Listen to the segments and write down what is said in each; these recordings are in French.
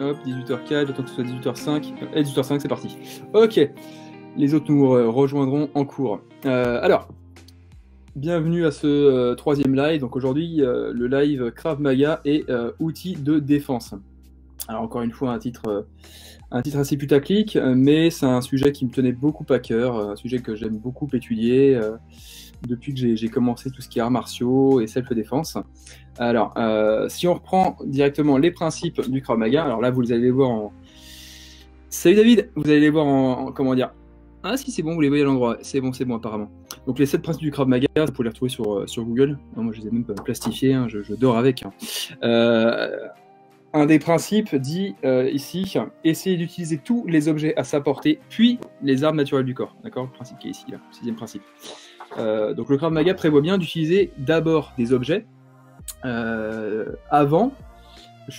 Hop, 18h04, j'attends que ce soit 18h05. Et 18h05, c'est parti. Ok, les autres nous rejoindront en cours. Alors, bienvenue à ce troisième live. Donc aujourd'hui, le live Krav Maga et outils de défense. Alors encore une fois, un titre assez putaclic, mais c'est un sujet qui me tenait beaucoup à cœur, un sujet que j'aime beaucoup étudier depuis que j'ai commencé tout ce qui est arts martiaux et self-défense. Alors, si on reprend directement les principes du Krav Maga, alors là, vous les allez les voir en... Salut David, vous allez les voir en comment dire... Ah si, c'est bon, vous les voyez à l'endroit, c'est bon apparemment. Donc les 7 principes du Krav Maga, vous pouvez les retrouver sur Google. Non, moi je les ai même pas plastifiés, hein, je dors avec. Un des principes dit ici, essayez d'utiliser tous les objets à sa portée, puis les armes naturelles du corps. D'accord, le principe qui est ici, là, 6e principe. Donc le Krav Maga prévoit bien d'utiliser d'abord des objets avant,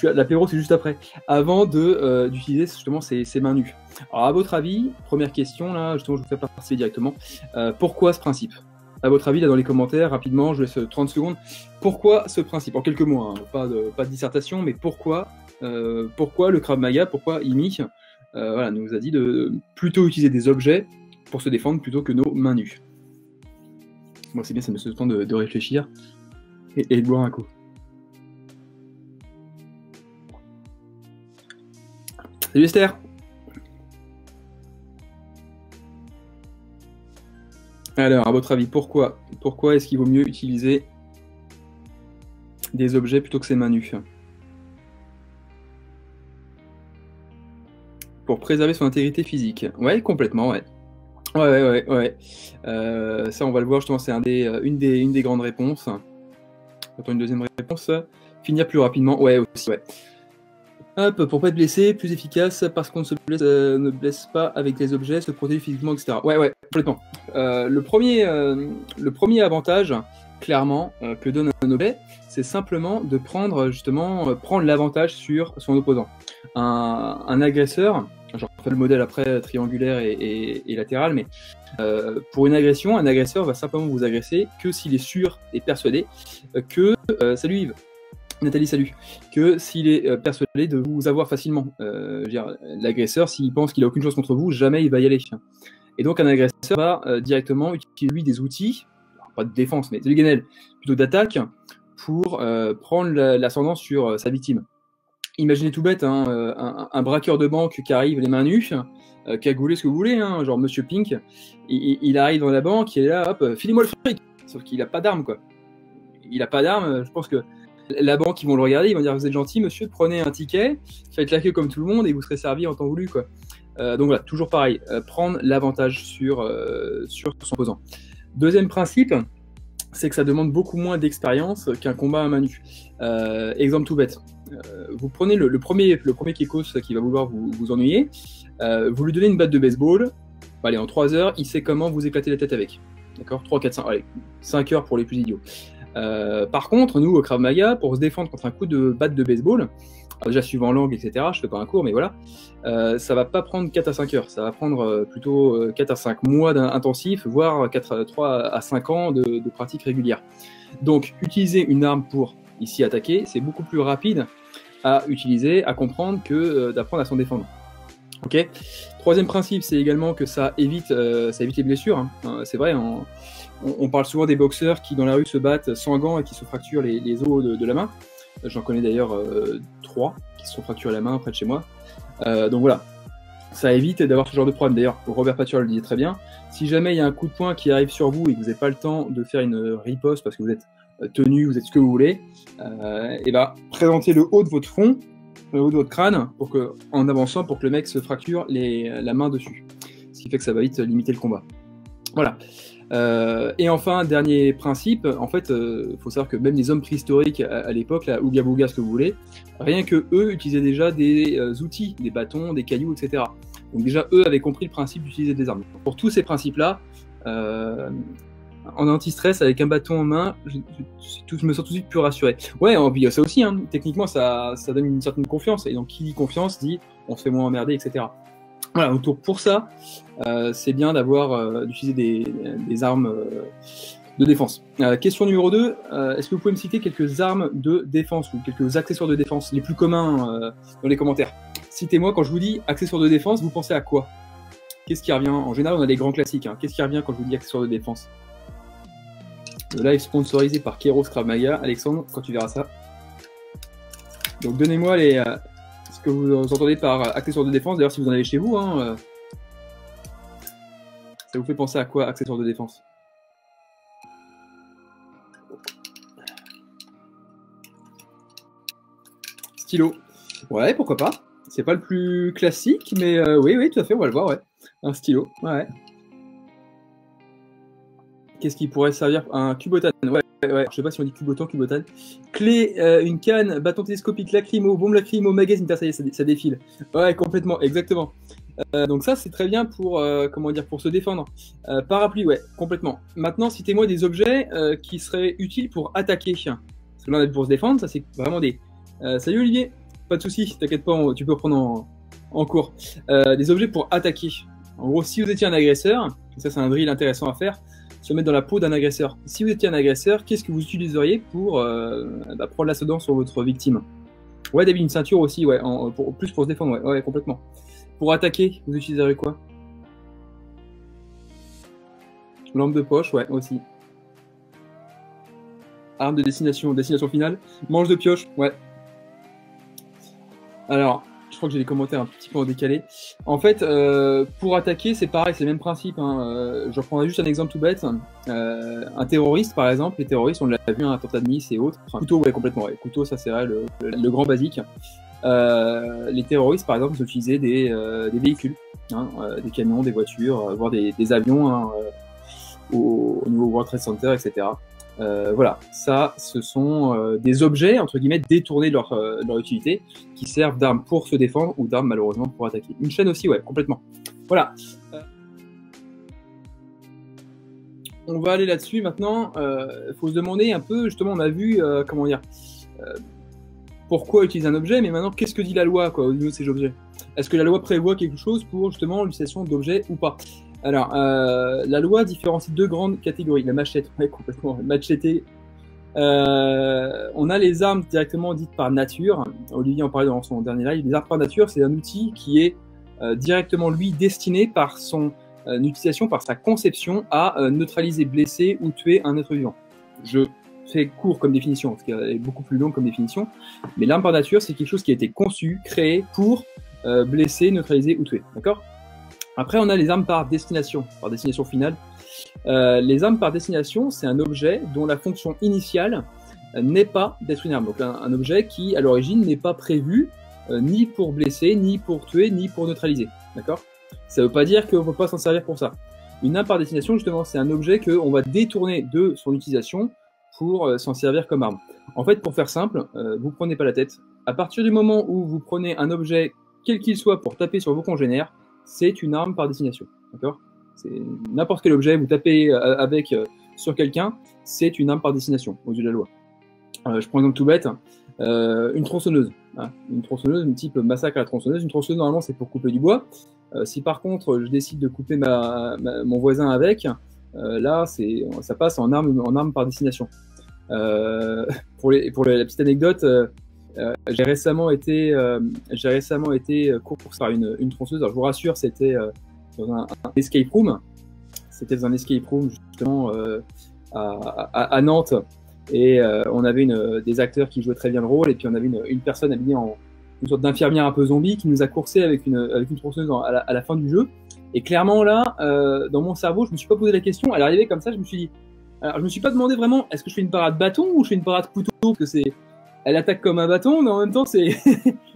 l'apéro c'est juste après, avant d'utiliser justement ces mains nues. Alors à votre avis, première question, là, justement je vous fais participer directement, pourquoi ce principe? À votre avis, là dans les commentaires, rapidement, je laisse 30 secondes, pourquoi ce principe? En quelques mots, hein, pas de dissertation, mais pourquoi le Krav Maga, pourquoi IMI voilà, nous a dit de plutôt utiliser des objets pour se défendre plutôt que nos mains nues. Moi c'est bien, ça me laisse le temps de réfléchir et de boire un coup. Salut Esther. Alors, à votre avis, pourquoi est-ce qu'il vaut mieux utiliser des objets plutôt que ses mains nues? Pour préserver son intégrité physique. Ouais, complètement, ouais. Ouais. Ça, on va le voir, justement, c'est une des grandes réponses. Attends, une deuxième réponse. Finir plus rapidement. Ouais, aussi, ouais. Hop, pour pas être blessé, plus efficace, parce qu'on ne blesse pas avec les objets, se protéger physiquement, etc. Ouais, complètement. Le premier avantage, clairement, que donne un objet, c'est simplement de prendre l'avantage sur son opposant. Un agresseur, je refais le modèle après triangulaire et latéral, mais pour une agression, un agresseur va simplement vous agresser que s'il est sûr et persuadé que... salut Yves. Nathalie, salut. Que s'il est persuadé de vous avoir facilement. L'agresseur, s'il pense qu'il n'a aucune chose contre vous, jamais il va y aller. Et donc un agresseur va directement utiliser lui des outils, alors, pas de défense, mais de Ganel, plutôt d'attaque, pour prendre l'ascendant sur sa victime. Imaginez tout bête, hein, un braqueur de banque qui arrive les mains nues, cagoulé ce que vous voulez, hein, genre Monsieur Pink, il arrive dans la banque, il est là, hop, filez-moi le fric. Sauf qu'il n'a pas d'arme, quoi. Il n'a pas d'arme, je pense que la banque, ils vont le regarder, ils vont dire vous êtes gentil monsieur, prenez un ticket, faites la queue comme tout le monde et vous serez servi en temps voulu, quoi. Donc voilà, toujours pareil, prendre l'avantage sur son opposant. Deuxième principe, c'est que ça demande beaucoup moins d'expérience qu'un combat à main nue. Exemple tout bête, vous prenez le premier Kekos qui va vouloir vous ennuyer, vous lui donnez une batte de baseball, allez, en 3 heures, il sait comment vous éclater la tête avec. D'accord, 3, 4, 5, allez, 5 heures pour les plus idiots. Par contre, nous, au Krav Maga, pour se défendre contre un coup de batte de baseball, alors déjà suivant l'angle, etc., je fais pas un cours, mais voilà, ça va pas prendre 4 à 5 heures, ça va prendre plutôt 4 à 5 mois d'intensif, voire 3 à 5 ans de pratique régulière. Donc, utiliser une arme pour, ici, attaquer, c'est beaucoup plus rapide à utiliser, à comprendre que d'apprendre à s'en défendre. Ok. Troisième principe, c'est également que ça évite les blessures, hein. C'est vrai, on parle souvent des boxeurs qui dans la rue se battent sans gants et qui se fracturent les os de la main. J'en connais d'ailleurs 3 qui se sont fracturés la main près de chez moi. Donc voilà, ça évite d'avoir ce genre de problème. D'ailleurs, Robert Patur le disait très bien, si jamais il y a un coup de poing qui arrive sur vous et que vous n'avez pas le temps de faire une riposte parce que vous êtes tenu, vous êtes ce que vous voulez, et ben présentez le haut de votre front, le haut de votre crâne, en avançant pour que le mec se fracture la main dessus. Ce qui fait que ça va vite limiter le combat. Voilà. Et enfin, dernier principe, en fait, faut savoir que même les hommes préhistoriques à l'époque, là, Ouga Bouga, ce que vous voulez, rien que eux utilisaient déjà des outils, des bâtons, des cailloux, etc. Donc déjà, eux avaient compris le principe d'utiliser des armes. Pour tous ces principes-là, en anti-stress, avec un bâton en main, je me sens tout de suite plus rassuré. Ouais, puis il y a ça aussi, hein, techniquement, ça donne une certaine confiance, et donc qui dit confiance dit on se fait moins emmerder, etc. Voilà, donc pour ça, c'est bien d'utiliser des armes de défense. Question numéro 2, est-ce que vous pouvez me citer quelques armes de défense ou quelques accessoires de défense les plus communs dans les commentaires? citez-moi, quand je vous dis accessoire de défense, vous pensez à quoi? Qu'est-ce qui revient? En général, on a des grands classiques. Hein. Qu'est-ce qui revient quand je vous dis accessoire de défense? Le live sponsorisé par Kairos Krav Maga. Alexandre, quand tu verras ça. Donc, donnez-moi ce que vous entendez par accessoire de défense. D'ailleurs, si vous en avez chez vous, hein, ça vous fait penser à quoi, accessoire de défense? Stylo. Ouais, pourquoi pas. C'est pas le plus classique, mais oui, oui, tout à fait, on va le voir, ouais. Un stylo, ouais. Qu'est-ce qui pourrait servir? Un cubotane, ouais, ouais. Je sais pas si on dit cubotan, cubotane. Clé, une canne, bâton télescopique, lacrymo, bombe lacrymo, magazine, ça y est, ça défile. Ouais, complètement, exactement. Donc ça, c'est très bien pour, comment dire, pour se défendre. Parapluie, ouais, complètement. Maintenant, citez-moi des objets qui seraient utiles pour attaquer. Parce que là, on a pour se défendre, ça c'est vraiment des... salut Olivier, pas de soucis, t'inquiète pas, tu peux reprendre en cours. Des objets pour attaquer. En gros, si vous étiez un agresseur, ça c'est un drill intéressant à faire, se mettre dans la peau d'un agresseur. Si vous étiez un agresseur, qu'est-ce que vous utiliseriez pour prendre l'ascendant sur votre victime? Ouais, David, une ceinture aussi, ouais, plus pour se défendre, ouais, ouais, complètement. Pour attaquer, vous utiliseriez quoi? Lampe de poche, ouais, aussi. Arme de destination finale. Manche de pioche, ouais. Alors, je crois que j'ai les commentaires un petit peu en décalé. En fait, pour attaquer, c'est pareil, c'est le même principe. Hein. Je reprendrai juste un exemple tout bête. Un terroriste, par exemple, les terroristes, on l'a vu, un attentat de Nice et autres. Enfin, couteau, ouais, complètement. Ouais. Couteau, ça c'est vrai, le grand basique. Les terroristes, par exemple, ils utilisaient des véhicules, hein, des camions, des voitures, voire des avions hein, au niveau World Trade Center, etc. Voilà, ça, ce sont des objets, entre guillemets, détournés de leur utilité, qui servent d'armes pour se défendre ou d'armes, malheureusement, pour attaquer. Une chaîne aussi, ouais, complètement. Voilà. On va aller là-dessus maintenant. Faut se demander un peu, justement, on a vu, comment dire, pourquoi utiliser un objet, mais maintenant, qu'est-ce que dit la loi, quoi, au niveau de ces objets? Est-ce que la loi prévoit quelque chose pour, justement, l'utilisation d'objets ou pas? Alors, la loi différencie deux grandes catégories. La machette, ouais, complètement. Macheté. On a les armes directement dites par nature. Olivier en parlait dans son dernier live. Les armes par nature, c'est un outil qui est directement, lui, destiné par son utilisation, par sa conception, à neutraliser, blesser ou tuer un être vivant. Je fais court comme définition, parce qu'elle est beaucoup plus longue comme définition. Mais l'arme par nature, c'est quelque chose qui a été conçu, créé pour blesser, neutraliser ou tuer. D'accord ? Après, on a les armes par destination finale. Les armes par destination, c'est un objet dont la fonction initiale n'est pas d'être une arme. Donc un objet qui, à l'origine, n'est pas prévu ni pour blesser, ni pour tuer, ni pour neutraliser. D'accord ? Ça ne veut pas dire qu'on ne peut pas s'en servir pour ça. Une arme par destination, justement, c'est un objet qu'on va détourner de son utilisation pour s'en servir comme arme. En fait, pour faire simple, vous ne prenez pas la tête. À partir du moment où vous prenez un objet, quel qu'il soit, pour taper sur vos congénères, c'est une arme par destination, d'accord? C'est n'importe quel objet, vous tapez avec sur quelqu'un, c'est une arme par destination, aux yeux de la loi. Je prends un exemple tout bête, une tronçonneuse. Hein, une tronçonneuse, une type massacre à la tronçonneuse. Une tronçonneuse, normalement, c'est pour couper du bois. Si par contre, je décide de couper mon voisin avec, là, ça passe en arme par destination. Pour la petite anecdote, j'ai récemment été coursé par une tronçonneuse. Alors je vous rassure, c'était dans un escape room. C'était dans un escape room justement à Nantes, et on avait des acteurs qui jouaient très bien le rôle, et puis on avait une personne habillée en une sorte d'infirmière un peu zombie qui nous a coursé avec une tronçonneuse à la fin du jeu. Et clairement là, dans mon cerveau, je me suis pas posé la question. Elle est arrivée comme ça, je me suis dit. Alors je me suis pas demandé vraiment, est-ce que je fais une parade bâton ou je fais une parade couteau, que c'est. Elle attaque comme un bâton, mais en même temps, c'est...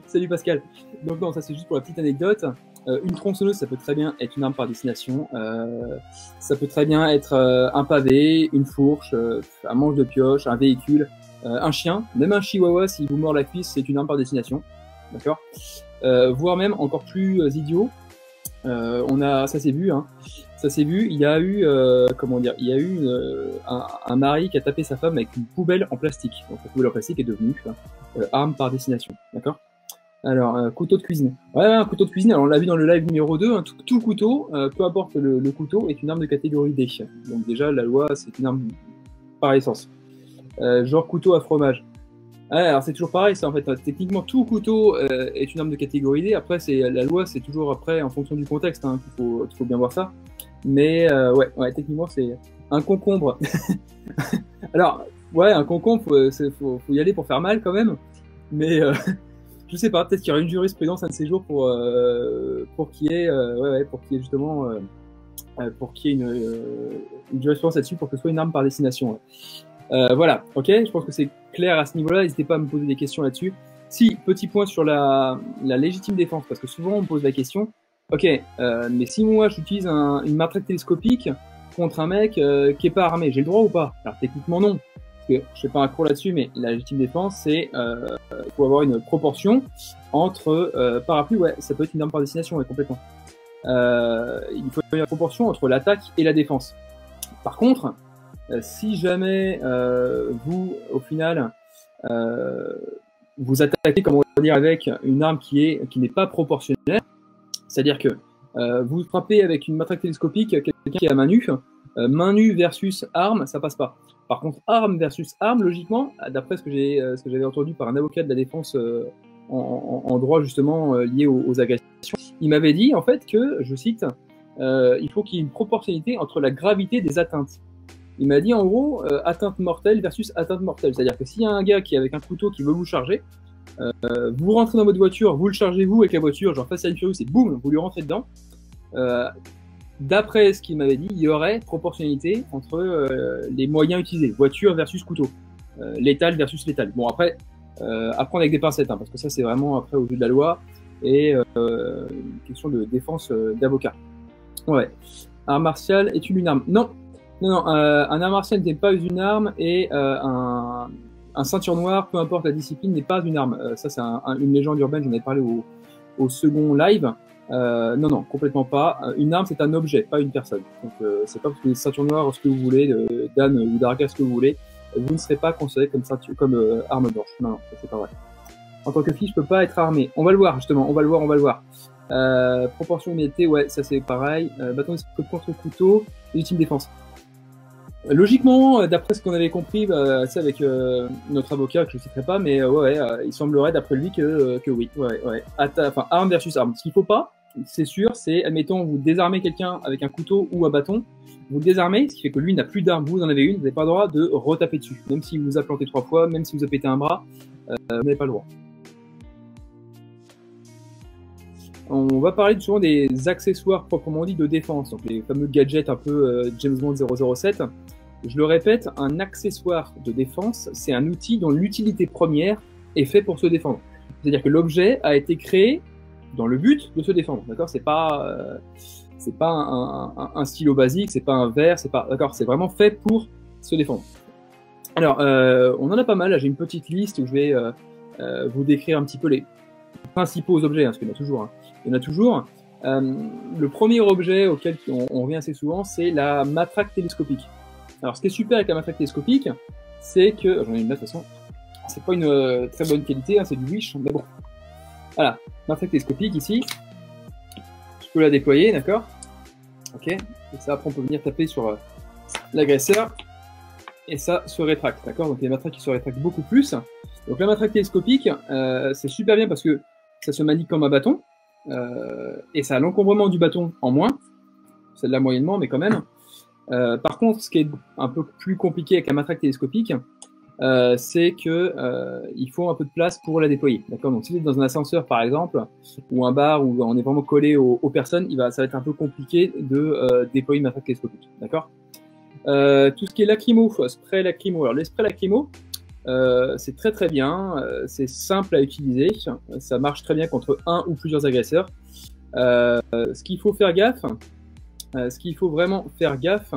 Salut Pascal. Donc non, ça c'est juste pour la petite anecdote. Une tronçonneuse, ça peut très bien être une arme par destination. Ça peut très bien être un pavé, une fourche, un manche de pioche, un véhicule, un chien. Même un chihuahua, s'il vous mord la cuisse, c'est une arme par destination. D'accord ? Voire même encore plus idiot. Ça s'est vu, hein. Ça s'est vu, il y a eu, un mari qui a tapé sa femme avec une poubelle en plastique. Donc la poubelle en plastique est devenue arme par destination, d'accord ? Alors, couteau de cuisine. Ouais, un couteau de cuisine, alors on l'a vu dans le live numéro 2, hein, tout couteau, peu importe le couteau, est une arme de catégorie D. Donc déjà, la loi, c'est une arme par essence. Genre couteau à fromage. Ouais, alors c'est toujours pareil, ça en fait. Techniquement, tout couteau est une arme de catégorie D. Après, la loi, c'est toujours après en fonction du contexte hein, qu'il faut bien voir ça. Mais ouais, techniquement, c'est un concombre. Alors, ouais, un concombre, faut y aller pour faire mal quand même. Mais je sais pas, peut-être qu'il y aura une jurisprudence un de ces jours pour qu'il y ait, pour qu'il y ait justement, pour qu'il y ait une jurisprudence là-dessus pour que ce soit une arme par destination. Ouais. Voilà, ok, je pense que c'est clair à ce niveau-là, n'hésitez pas à me poser des questions là-dessus. Si, petit point sur la légitime défense, parce que souvent on me pose la question, ok, mais si moi j'utilise une matraque télescopique contre un mec qui est pas armé, j'ai le droit ou pas? Alors techniquement non, parce que je fais pas un cours là-dessus, mais la légitime défense, c'est il faut avoir une proportion entre parapluie, ouais, ça peut être une arme par destination, ouais, complètement. Il faut avoir une proportion entre l'attaque et la défense. Par contre, si jamais vous, au final, vous attaquez, comment on va dire, avec une arme qui n'est pas proportionnelle, c'est-à-dire que vous frappez avec une matraque télescopique quelqu'un qui est à main nue versus arme, ça passe pas. Par contre, arme versus arme, logiquement, d'après ce que j'avais entendu par un avocat de la défense en droit justement lié aux agressions, il m'avait dit en fait que, je cite, il faut qu'il y ait une proportionnalité entre la gravité des atteintes. Il m'a dit en gros atteinte mortelle versus atteinte mortelle. C'est-à-dire que s'il y a un gars qui est avec un couteau qui veut vous charger, vous rentrez dans votre voiture, vous le chargez vous avec la voiture, genre Fast and Furious, et boum, vous lui rentrez dedans. D'après ce qu'il m'avait dit, il y aurait proportionnalité entre les moyens utilisés, voiture versus couteau, létal versus létal. Bon après, apprendre avec des pincettes, hein, parce que ça c'est vraiment après au jeu de la loi et une question de défense d'avocat. Ouais. Arme martiale est-il une arme? Non. Non, un art martial n'est pas une arme et un ceinture noire, peu importe la discipline, n'est pas une arme. Ça, c'est une légende urbaine, j'en ai parlé au second live. Non, complètement pas. Une arme, c'est un objet, pas une personne. Donc, c'est pas parce que vous êtes ceinture noire, ce que vous voulez, d'âne ou d'arga, ce que vous voulez, vous ne serez pas considéré comme arme blanche. Non, c'est pas vrai. En tant que fille, je peux pas être armé. On va le voir, justement, on va le voir. Proportion d'humidité, ouais, ça c'est pareil. Bâton de contre couteau, légitime défense. Logiquement, d'après ce qu'on avait compris, c'est avec notre avocat que je ne citerai pas, mais il semblerait d'après lui que oui. Ouais. Enfin, arme versus arme. Ce qu'il ne faut pas, c'est sûr, c'est, admettons, vous désarmez quelqu'un avec un couteau ou un bâton, vous le désarmez, ce qui fait que lui n'a plus d'arme, vous en avez une, vous n'avez pas le droit de retaper dessus. Même s'il vous a planté 3 fois, même si vous a pété un bras, vous n'avez pas le droit. On va parler souvent des accessoires proprement dit de défense, donc les fameux gadgets un peu James Bond 007. Je le répète, un accessoire de défense, c'est un outil dont l'utilité première est faite pour se défendre. C'est-à-dire que l'objet a été créé dans le but de se défendre. D'accord, c'est pas un stylo basique, c'est pas un verre, d'accord, c'est vraiment fait pour se défendre. Alors, on en a pas mal. Là, j'ai une petite liste où je vais vous décrire un petit peu les principaux objets, hein, parce qu'il y en a toujours. Hein. Il y en a toujours. Le premier objet auquel on revient assez souvent, c'est la matraque télescopique. Alors, ce qui est super avec la matraque télescopique, c'est que, j'en ai une là de toute façon, c'est pas une très bonne qualité, hein, c'est du Wish, mais bon. Voilà, matraque télescopique ici. Je peux la déployer, d'accord? Ok. Et ça, après, on peut venir taper sur l'agresseur. Et ça se rétracte, d'accord? Donc, il y a des matraques qui se rétractent beaucoup plus. Donc, la matraque télescopique, c'est super bien parce que ça se manie comme un bâton. Et ça a l'encombrement du bâton en moins. Celle-là moyennement, mais quand même. Par contre, ce qui est un peu plus compliqué avec la matraque télescopique, c'est que il faut un peu de place pour la déployer. D'accord. Donc, si vous êtes dans un ascenseur, par exemple, ou un bar où on est vraiment collé aux personnes, ça va être un peu compliqué de déployer une matraque télescopique. D'accord. Tout ce qui est lacrymo, spray lacrymo. Alors, les sprays lacrymo, c'est très très bien, c'est simple à utiliser, ça marche très bien contre un ou plusieurs agresseurs. Ce qu'il faut faire gaffe, vraiment faire gaffe,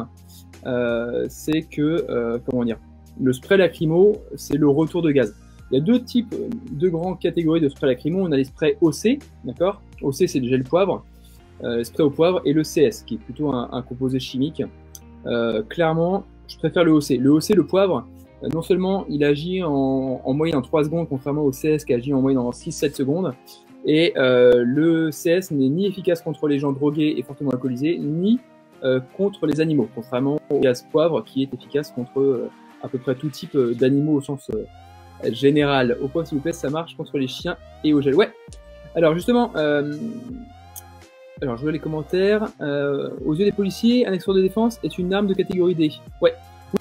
c'est que, comment dire, le spray lacrymo, c'est le retour de gaz. Il y a deux grandes catégories de spray lacrymo. On a les sprays OC, d'accord. OC, c'est le gel poivre, spray au poivre, et le CS, qui est plutôt un composé chimique. Clairement, je préfère le OC. Le OC, le poivre, non seulement il agit en moyenne en 3 secondes, contrairement au CS qui agit en moyenne en 6-7 secondes, et le CS n'est ni efficace contre les gens drogués et fortement alcoolisés, ni contre les animaux, contrairement au gaz poivre qui est efficace contre à peu près tout type d'animaux au sens Général, au point s'il vous plaît, ça marche contre les chiens et au gel. Ouais. Alors justement, alors je vois les commentaires. Aux yeux des policiers, un extrait de défense est une arme de catégorie D. Ouais.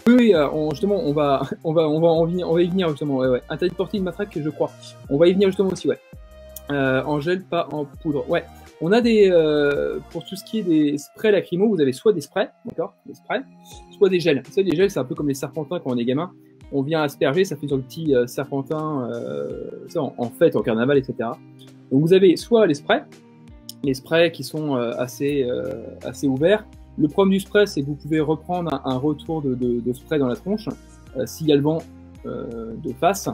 Oui, justement, on va y venir justement. Ouais, ouais. Interdit de porter une matraque, je crois. On va y venir justement aussi, ouais. En gel, pas en poudre. Ouais. On a des, pour tout ce qui est des sprays lacrymo, vous avez soit des sprays, d'accord, des sprays, soit des gels. Vous savez, les gels, c'est un peu comme les serpentins quand on est gamin. On vient asperger, ça fait sur le petit serpentin, en fête, en carnaval, etc. Donc vous avez soit les sprays qui sont assez ouverts. Le problème du spray, c'est que vous pouvez reprendre un retour de spray dans la tronche s'il y a le vent de face.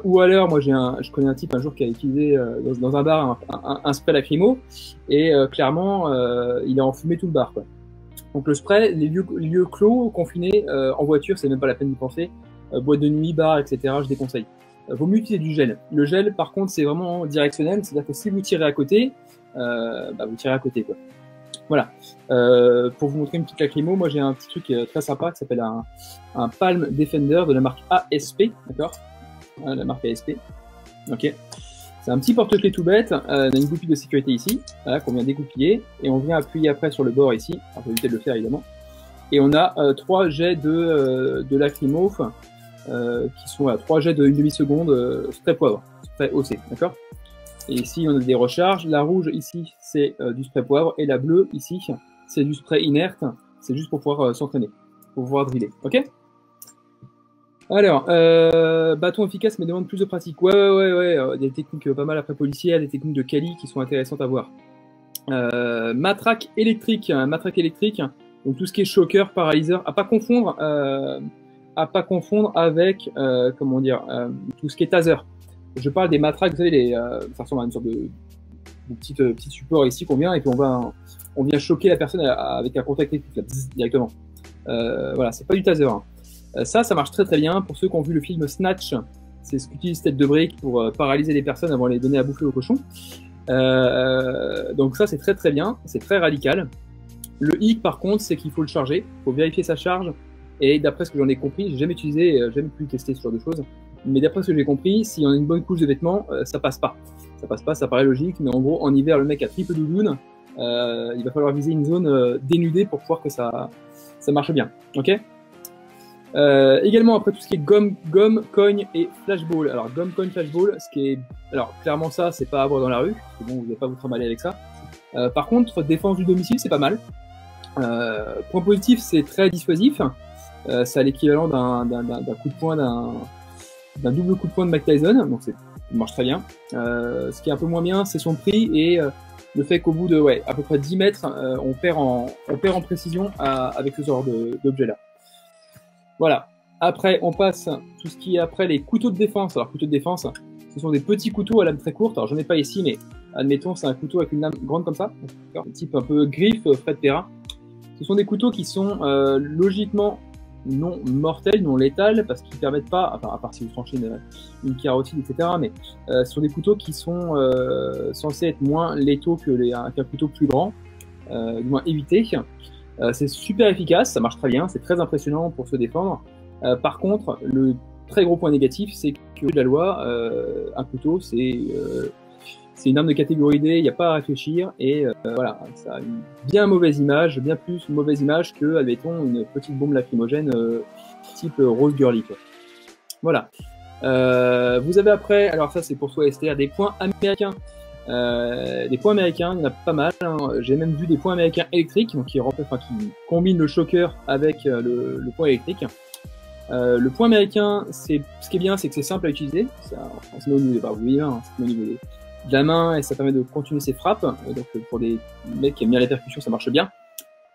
Ou alors, moi je connais un type un jour qui a utilisé dans un bar un spray lacrymo et clairement il a enfumé tout le bar, quoi. Donc le spray, les lieux clos, confinés, en voiture, c'est même pas la peine d'y penser. Boîte de nuit, bar, etc., je déconseille. Vaut mieux utiliser du gel. Le gel, par contre, c'est vraiment directionnel, c'est-à-dire que si vous tirez à côté, vous tirez à côté, quoi. Voilà. Pour vous montrer une petite lacrymo, moi j'ai un petit truc très sympa qui s'appelle un Palm Defender de la marque ASP, d'accord, la marque ASP. Ok. C'est un petit porte-clés tout bête. On a une goupille de sécurité ici, voilà, qu'on vient dégoupiller, et on vient appuyer après sur le bord ici. On peut éviter de le faire évidemment. Et on a 3 jets de lacrymo, qui sont à 3 jets de 1 demi-seconde, spray poivre, spray OC, d'accord. Et ici on a des recharges. La rouge ici c'est du spray poivre, et la bleue ici c'est du spray inerte. C'est juste pour pouvoir s'entraîner, pour pouvoir driller, ok. Alors, bâton efficace mais demande plus de pratique. Ouais. Des techniques pas mal après policières, des techniques de Kali qui sont intéressantes à voir. Matraque électrique, donc tout ce qui est choker, paralyseur, à pas confondre avec, comment dire, tout ce qui est taser. Je parle des matraques, vous savez, ça ressemble à une sorte de petit support ici qu'on vient et puis on vient choquer la personne avec un contact électrique là, directement. Voilà, c'est pas du taser, hein. Ça marche très très bien. Pour ceux qui ont vu le film Snatch, c'est ce qu'utilise Tête de Brick pour paralyser les personnes avant de les donner à bouffer aux cochons. Donc ça c'est très très bien, c'est très radical. Le hic par contre, c'est qu'il faut le charger, il faut vérifier sa charge. Et d'après ce que j'en ai compris, j'ai jamais utilisé, jamais pu tester ce genre de choses. Mais d'après ce que j'ai compris, si on a une bonne couche de vêtements, ça passe pas. Ça passe pas, ça paraît logique, mais en gros en hiver le mec a triple doudoune, il va falloir viser une zone dénudée pour pouvoir que ça marche bien. Ok. Également après tout ce qui est gomme, cogne et flashball. Alors gomme, cogne, flashball, alors clairement ça c'est pas à avoir dans la rue, c'est bon, vous n'allez pas vous trimballer avec ça. Par contre défense du domicile c'est pas mal. Point positif c'est très dissuasif, c'est à l'équivalent d'un coup de poing, d'un double coup de poing de Mike Tyson, donc ça marche très bien. Ce qui est un peu moins bien c'est son prix et le fait qu'au bout de à peu près 10 mètres on perd en précision avec ce genre d'objet là. Voilà. Après, on passe tout ce qui est après les couteaux de défense. Alors, couteaux de défense, ce sont des petits couteaux à lame très courte. Alors, j'en ai pas ici, mais admettons, c'est un couteau avec une lame grande comme ça, type un peu griffe, Fred Perrin. Ce sont des couteaux qui sont logiquement non mortels, non létals, parce qu'ils permettent pas, enfin, à part si vous tranchez une carotide, etc., mais ce sont des couteaux qui sont censés être moins létaux qu'un couteau plus grand, du moins évité. C'est super efficace, ça marche très bien, c'est très impressionnant pour se défendre. Par contre, le très gros point négatif, c'est que la loi, un couteau, c'est une arme de catégorie D, il n'y a pas à réfléchir, et voilà, ça a une bien mauvaise image, bien plus une mauvaise image que, admettons, une petite bombe lacrymogène type Rose Girlie, quoi. Voilà. Vous avez après, alors ça c'est pour soi STR, des points américains. Des points américains, il y en a pas mal, hein. J'ai même vu des points américains électriques, donc qui combinent le choker avec le point électrique. Le point américain, ce qui est bien, c'est que c'est simple à utiliser. On se met au niveau, vous voyez, hein, au niveau de la main et ça permet de continuer ses frappes. Donc pour des mecs qui aiment bien les percussions, ça marche bien.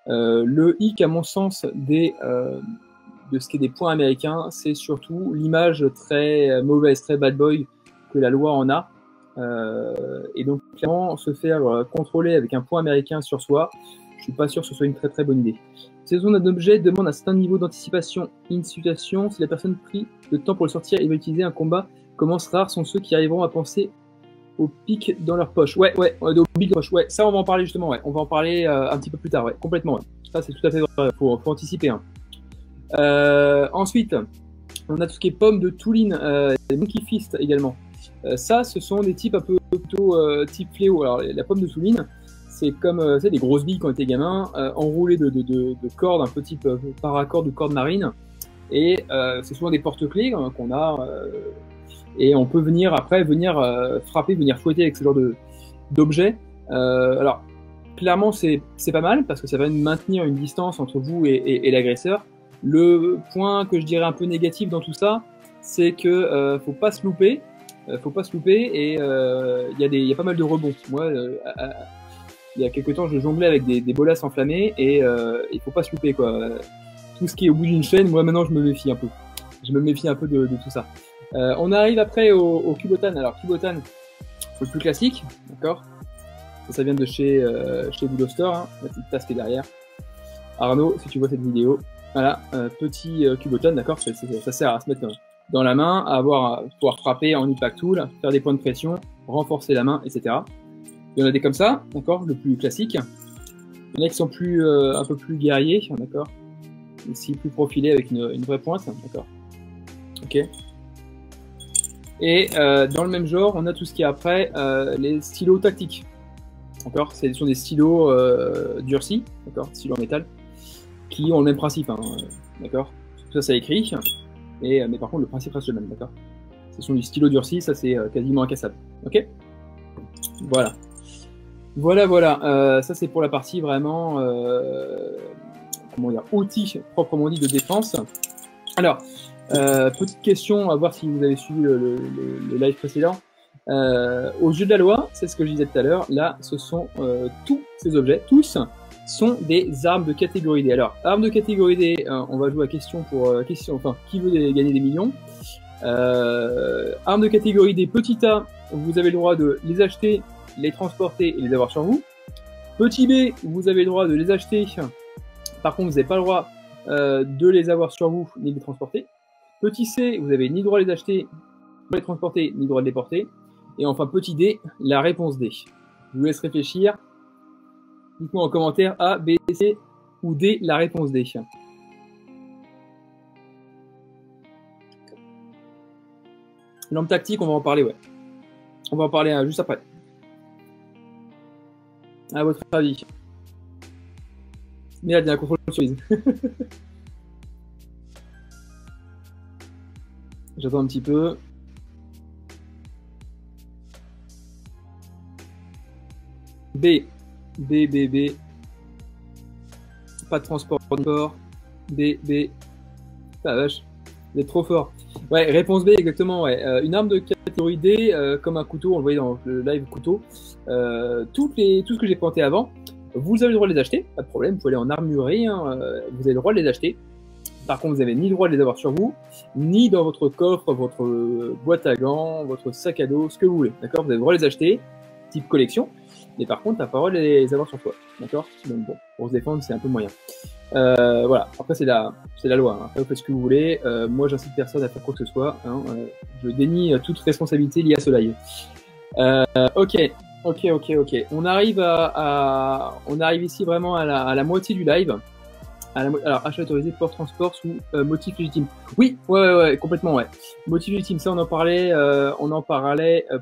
Le hic, à mon sens, de ce qui est des points américains, c'est surtout l'image très mauvaise, très bad boy que la loi en a. Et donc clairement se faire contrôler avec un point américain sur soi, je suis pas sûr que ce soit une très très bonne idée. Ces zones d'objet demandent un certain niveau d'anticipation, in situation. Si la personne prit le temps pour le sortir et va utiliser un combat, commence rares sont ceux qui arriveront à penser au pic dans leur poche. Ouais, au pic dans leur poche. Ouais, ça on va en parler justement. Ouais, on va en parler un petit peu plus tard. Ouais, complètement. Ouais. Ça c'est tout à fait vrai. Faut anticiper. Hein. Ensuite, On a tout ce qui est pomme de Touline, Monkey Fist également. Ça, ce sont des types un peu plutôt type fléau. Alors, la pomme de Touline, c'est comme des grosses billes quand on était gamin, enroulées de cordes, un peu type paracorde ou corde marine. Et c'est souvent des porte-clés qu'on a. Et on peut venir après frapper, venir fouetter avec ce genre d'objets. Alors, clairement, c'est pas mal parce que ça va maintenir une distance entre vous et l'agresseur. Le point que je dirais un peu négatif dans tout ça, c'est que faut pas se louper. Faut pas se louper et il y a pas mal de rebonds. Moi, il y a quelques temps, je jonglais avec des bolasses enflammées et il faut pas se louper, quoi. Tout ce qui est au bout d'une chaîne, moi maintenant je me méfie un peu. Je me méfie un peu de tout ça. On arrive après au Kubotan. Alors Kubotan, c'est le plus classique, d'accord. Ça vient de chez Budo Store, hein, la petite tasse qui est derrière. Arnaud, si tu vois cette vidéo, voilà, petit Kubotan, d'accord. Ça sert à se mettre dans la main, à pouvoir frapper en impact tool, faire des points de pression, renforcer la main, etc. Il y en a des comme ça, d'accord, le plus classique. Il y en a qui sont un peu plus guerriers, d'accord. Ici, plus profilé avec une vraie pointe, d'accord. Ok. Et dans le même genre, on a tout ce qui est après les stylos tactiques. D'accord, ce sont des stylos durcis, d'accord, stylos en métal, qui ont le même principe, hein, d'accord. Tout ça écrit, mais par contre le principe reste le même, d'accord. Ce sont des stylos durcis, ça c'est quasiment incassable, ok. Voilà. Voilà. Ça c'est pour la partie vraiment, comment dire, outils proprement dit de défense. Alors. Petite question, à voir si vous avez suivi le live précédent. Aux yeux de la loi, c'est ce que je disais tout à l'heure, là, ce sont tous ces objets, tous, sont des armes de catégorie D. Alors, armes de catégorie D, on va jouer à question pour question, enfin, qui veut gagner des millions. Armes de catégorie D, petit A, vous avez le droit de les acheter, les transporter et les avoir sur vous. Petit B, vous avez le droit de les acheter, par contre, vous n'avez pas le droit de les avoir sur vous ni de les transporter. Petit C, vous avez ni droit de les acheter, ni de les transporter, ni droit de les porter. Et enfin, petit D, la réponse D. Je vous laisse réfléchir. Dites-moi en commentaire A, B, C ou D, la réponse D. Lampe tactique, on va en parler, ouais. On va en parler juste après. À votre avis. Mais là, il y a un contrôle sur les. J'attends un petit peu. B. Pas de transport. B. Ah vache. Vous êtes trop fort. Ouais, réponse B, exactement. Ouais. Une arme de catégorie D, comme un couteau, on le voyait dans le live couteau. Tout ce que j'ai pointé avant, vous avez le droit de les acheter, pas de problème. Vous pouvez aller en armurerie, hein, vous avez le droit de les acheter. Par contre, vous n'avez ni le droit de les avoir sur vous, ni dans votre coffre, votre boîte à gants, votre sac à dos, ce que vous voulez. D'accord. Vous avez le droit de les acheter, type collection. Mais par contre, t'as pas le droit de les avoir sur toi. D'accord. Donc bon, pour se défendre, c'est un peu moyen. Voilà. Après, c'est la loi. Hein. Après, vous faites ce que vous voulez. Moi, j'incite personne à faire quoi que ce soit. Hein. Je dénie toute responsabilité liée à ce live. Ok. On arrive on arrive ici vraiment à la moitié du live. Alors, achat autorisé, port transport sous motif légitime. Oui, ouais, complètement, ouais. Motif légitime, ça on en parlait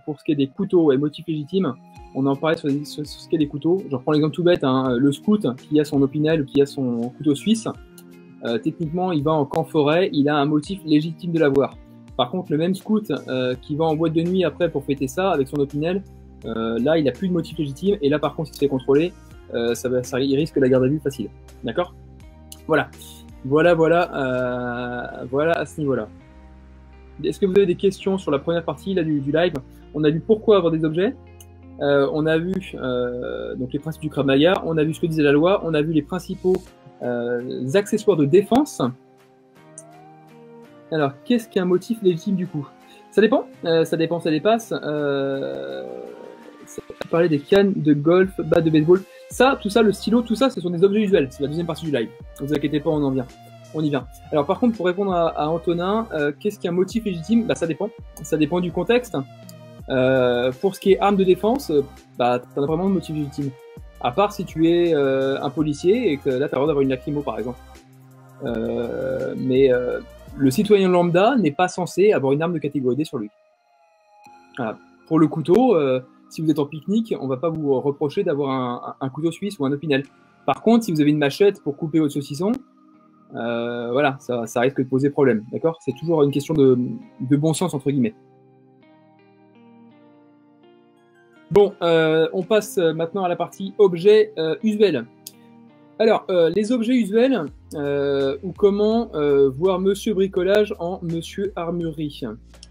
pour ce qui est des couteaux, ouais, motif légitime. On en parlait sur ce qui est des couteaux. Je reprends l'exemple tout bête, hein, le scout qui a son opinel ou qui a son couteau suisse. Techniquement, il va en camp forêt, il a un motif légitime de l'avoir. Par contre, le même scout qui va en boîte de nuit après pour fêter ça avec son opinel, là, il n'a plus de motif légitime. Et là, par contre, s'il se fait contrôler, il risque la garde à vue facile. D'accord ? Voilà à ce niveau-là. Est-ce que vous avez des questions sur la première partie là, du live? On a vu pourquoi avoir des objets. On a vu donc les principes du Krav Maga. On a vu ce que disait la loi. On a vu les principaux accessoires de défense. Alors, qu'est-ce qu'un motif légitime du coup? Ça dépend. Ça dépasse. Ça parlait des cannes de golf, battes de baseball. Ça, tout ça, le stylo, tout ça, ce sont des objets usuels. C'est la deuxième partie du live. Ne vous inquiétez pas, on y vient. Alors par contre, pour répondre à Antonin, qu'est-ce qu'un motif légitime? Ça dépend. Ça dépend du contexte. Pour ce qui est arme de défense, t'as vraiment un motif légitime. À part si tu es un policier et que là, t'as le droit d'avoir une lacrymo, par exemple. Mais le citoyen lambda n'est pas censé avoir une arme de catégorie D sur lui. Voilà. Pour le couteau, si vous êtes en pique-nique, on ne va pas vous reprocher d'avoir un couteau suisse ou un opinel. Par contre, si vous avez une machette pour couper votre saucisson, voilà, ça risque de poser problème, d'accord? C'est toujours une question de bon sens, entre guillemets. Bon, on passe maintenant à la partie objets usuels. Alors, les objets usuels, ou comment voir Monsieur Bricolage en Monsieur Armurerie.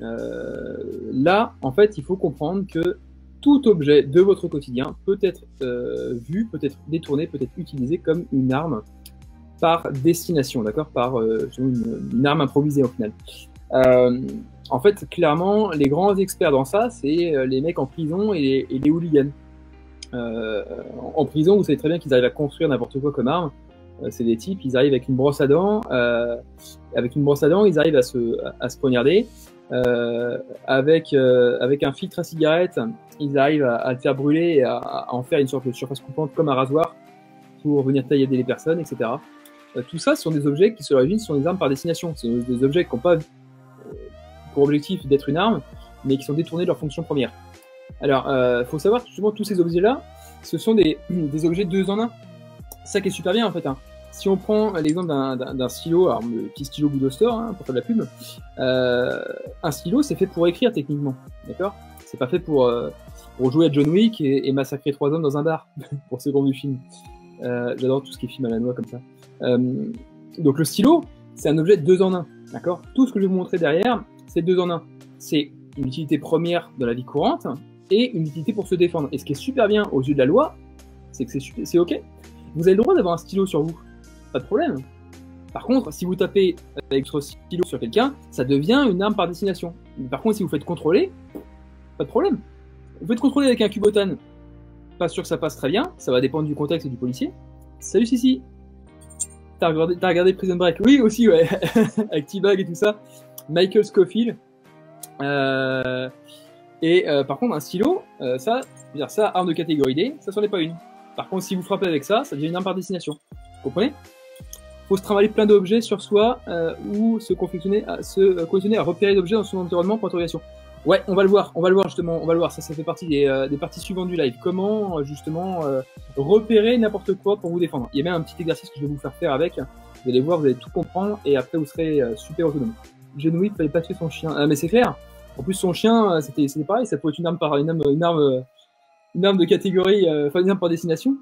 Là, en fait, il faut comprendre que tout objet de votre quotidien peut être vu, peut être détourné, peut être utilisé comme une arme par destination, d'accord, par une arme improvisée au final. En fait, clairement, les grands experts dans ça, c'est les mecs en prison et les hooligans. En prison, vous savez très bien qu'ils arrivent à construire n'importe quoi comme arme. C'est des types, ils arrivent avec une brosse à dents. Ils arrivent à se poignarder. Avec un filtre à cigarette, ils arrivent à le faire brûler et à en faire une sorte de surface coupante comme un rasoir pour venir tailler les personnes, etc. Tout ça, ce sont des objets qui, sur l'origine, sont des armes par destination. Ce sont des objets qui n'ont pas pour objectif d'être une arme, mais qui sont détournés de leur fonction première. Alors, faut savoir que justement, tous ces objets-là, ce sont des objets 2 en 1. C'est ça qui est super bien, en fait. Hein. Si on prend l'exemple d'un stylo, alors le petit stylo Budo Store, hein, pour faire de la pub, un stylo, c'est fait pour écrire, techniquement. D'accord? C'est pas fait pour jouer à John Wick et massacrer 3 hommes dans un bar, pour ceux qui ont vu le film. J'adore tout ce qui est film à la noix comme ça. Donc le stylo, c'est un objet 2 en 1. D'accord? Tout ce que je vais vous montrer derrière, c'est 2 en 1. C'est une utilité première de la vie courante et une utilité pour se défendre. Et ce qui est super bien aux yeux de la loi, c'est que c'est OK. Vous avez le droit d'avoir un stylo sur vous. Pas de problème. Par contre, si vous tapez avec votre stylo sur quelqu'un, ça devient une arme par destination. Par contre, si vous faites contrôler, pas de problème. Vous faites contrôler avec un cubotane. Pas sûr que ça passe très bien. Ça va dépendre du contexte et du policier. Salut Sissi. T'as regardé Prison Break? Oui, aussi, ouais. Avec T-Bag et tout ça. Michael Scofield. Par contre, un stylo, ça, arme de catégorie D, ça c'en est pas une. Par contre, si vous frappez avec ça, ça devient une arme par destination. Vous comprenez? Faut se travailler plein d'objets sur soi ou se conditionner à repérer l'objet dans son environnement pour interrogation. Ouais, on va le voir justement, on va le voir. Ça fait partie des parties suivantes du live. Comment justement repérer n'importe quoi pour vous défendre. Il y a même un petit exercice que je vais vous faire faire avec. Vous allez voir, vous allez tout comprendre et après vous serez super autonome. John Wick, fallait pas tuer son chien. Mais c'est clair. En plus, son chien, c'était pareil. Ça pouvait être une arme de catégorie, enfin une arme par destination.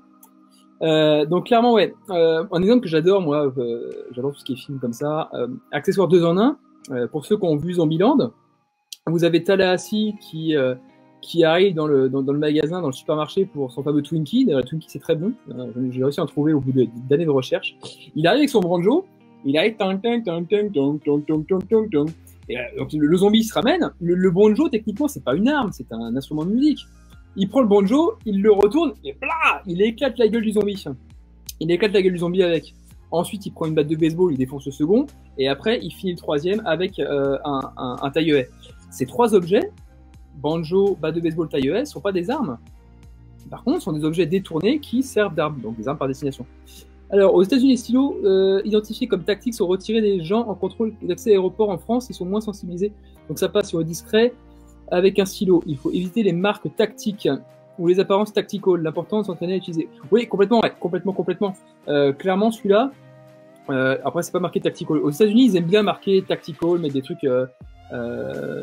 Donc clairement, ouais. Un exemple que j'adore, moi, j'adore tout ce qui est film comme ça. Accessoires 2 en 1. Pour ceux qui ont vu Zombieland, vous avez Tallahassee qui arrive dans le magasin, dans le supermarché pour son fameux Twinkie. Le Twinkie, c'est très bon. J'ai réussi à en trouver au bout d'années de recherche. Il arrive avec son banjo. Il arrive et donc le zombie se ramène. Le banjo, techniquement, c'est pas une arme, c'est un instrument de musique. Il prend le banjo, il le retourne et blah, il éclate la gueule du zombie. Il éclate la gueule du zombie avec. Ensuite, il prend une batte de baseball, il défonce le second, et après, il finit le troisième avec un taille-haie. Ces 3 objets, banjo, batte de baseball, taille-haie, sont pas des armes. Par contre, ce sont des objets détournés qui servent d'armes, donc des armes par destination. Alors, aux États-Unis, les stylos identifiés comme tactiques sont retirés des gens en contrôle d'accès à l'aéroport. En France, ils sont moins sensibilisés, donc ça passe sur le discret. Avec un stylo, il faut éviter les marques tactiques ou les apparences tactical. L'important de s'entraîner à utiliser. Oui, complètement, ouais, complètement. Clairement, celui-là. Après, c'est pas marqué tactical. Aux États-Unis, ils aiment bien marquer tactical, mettre des trucs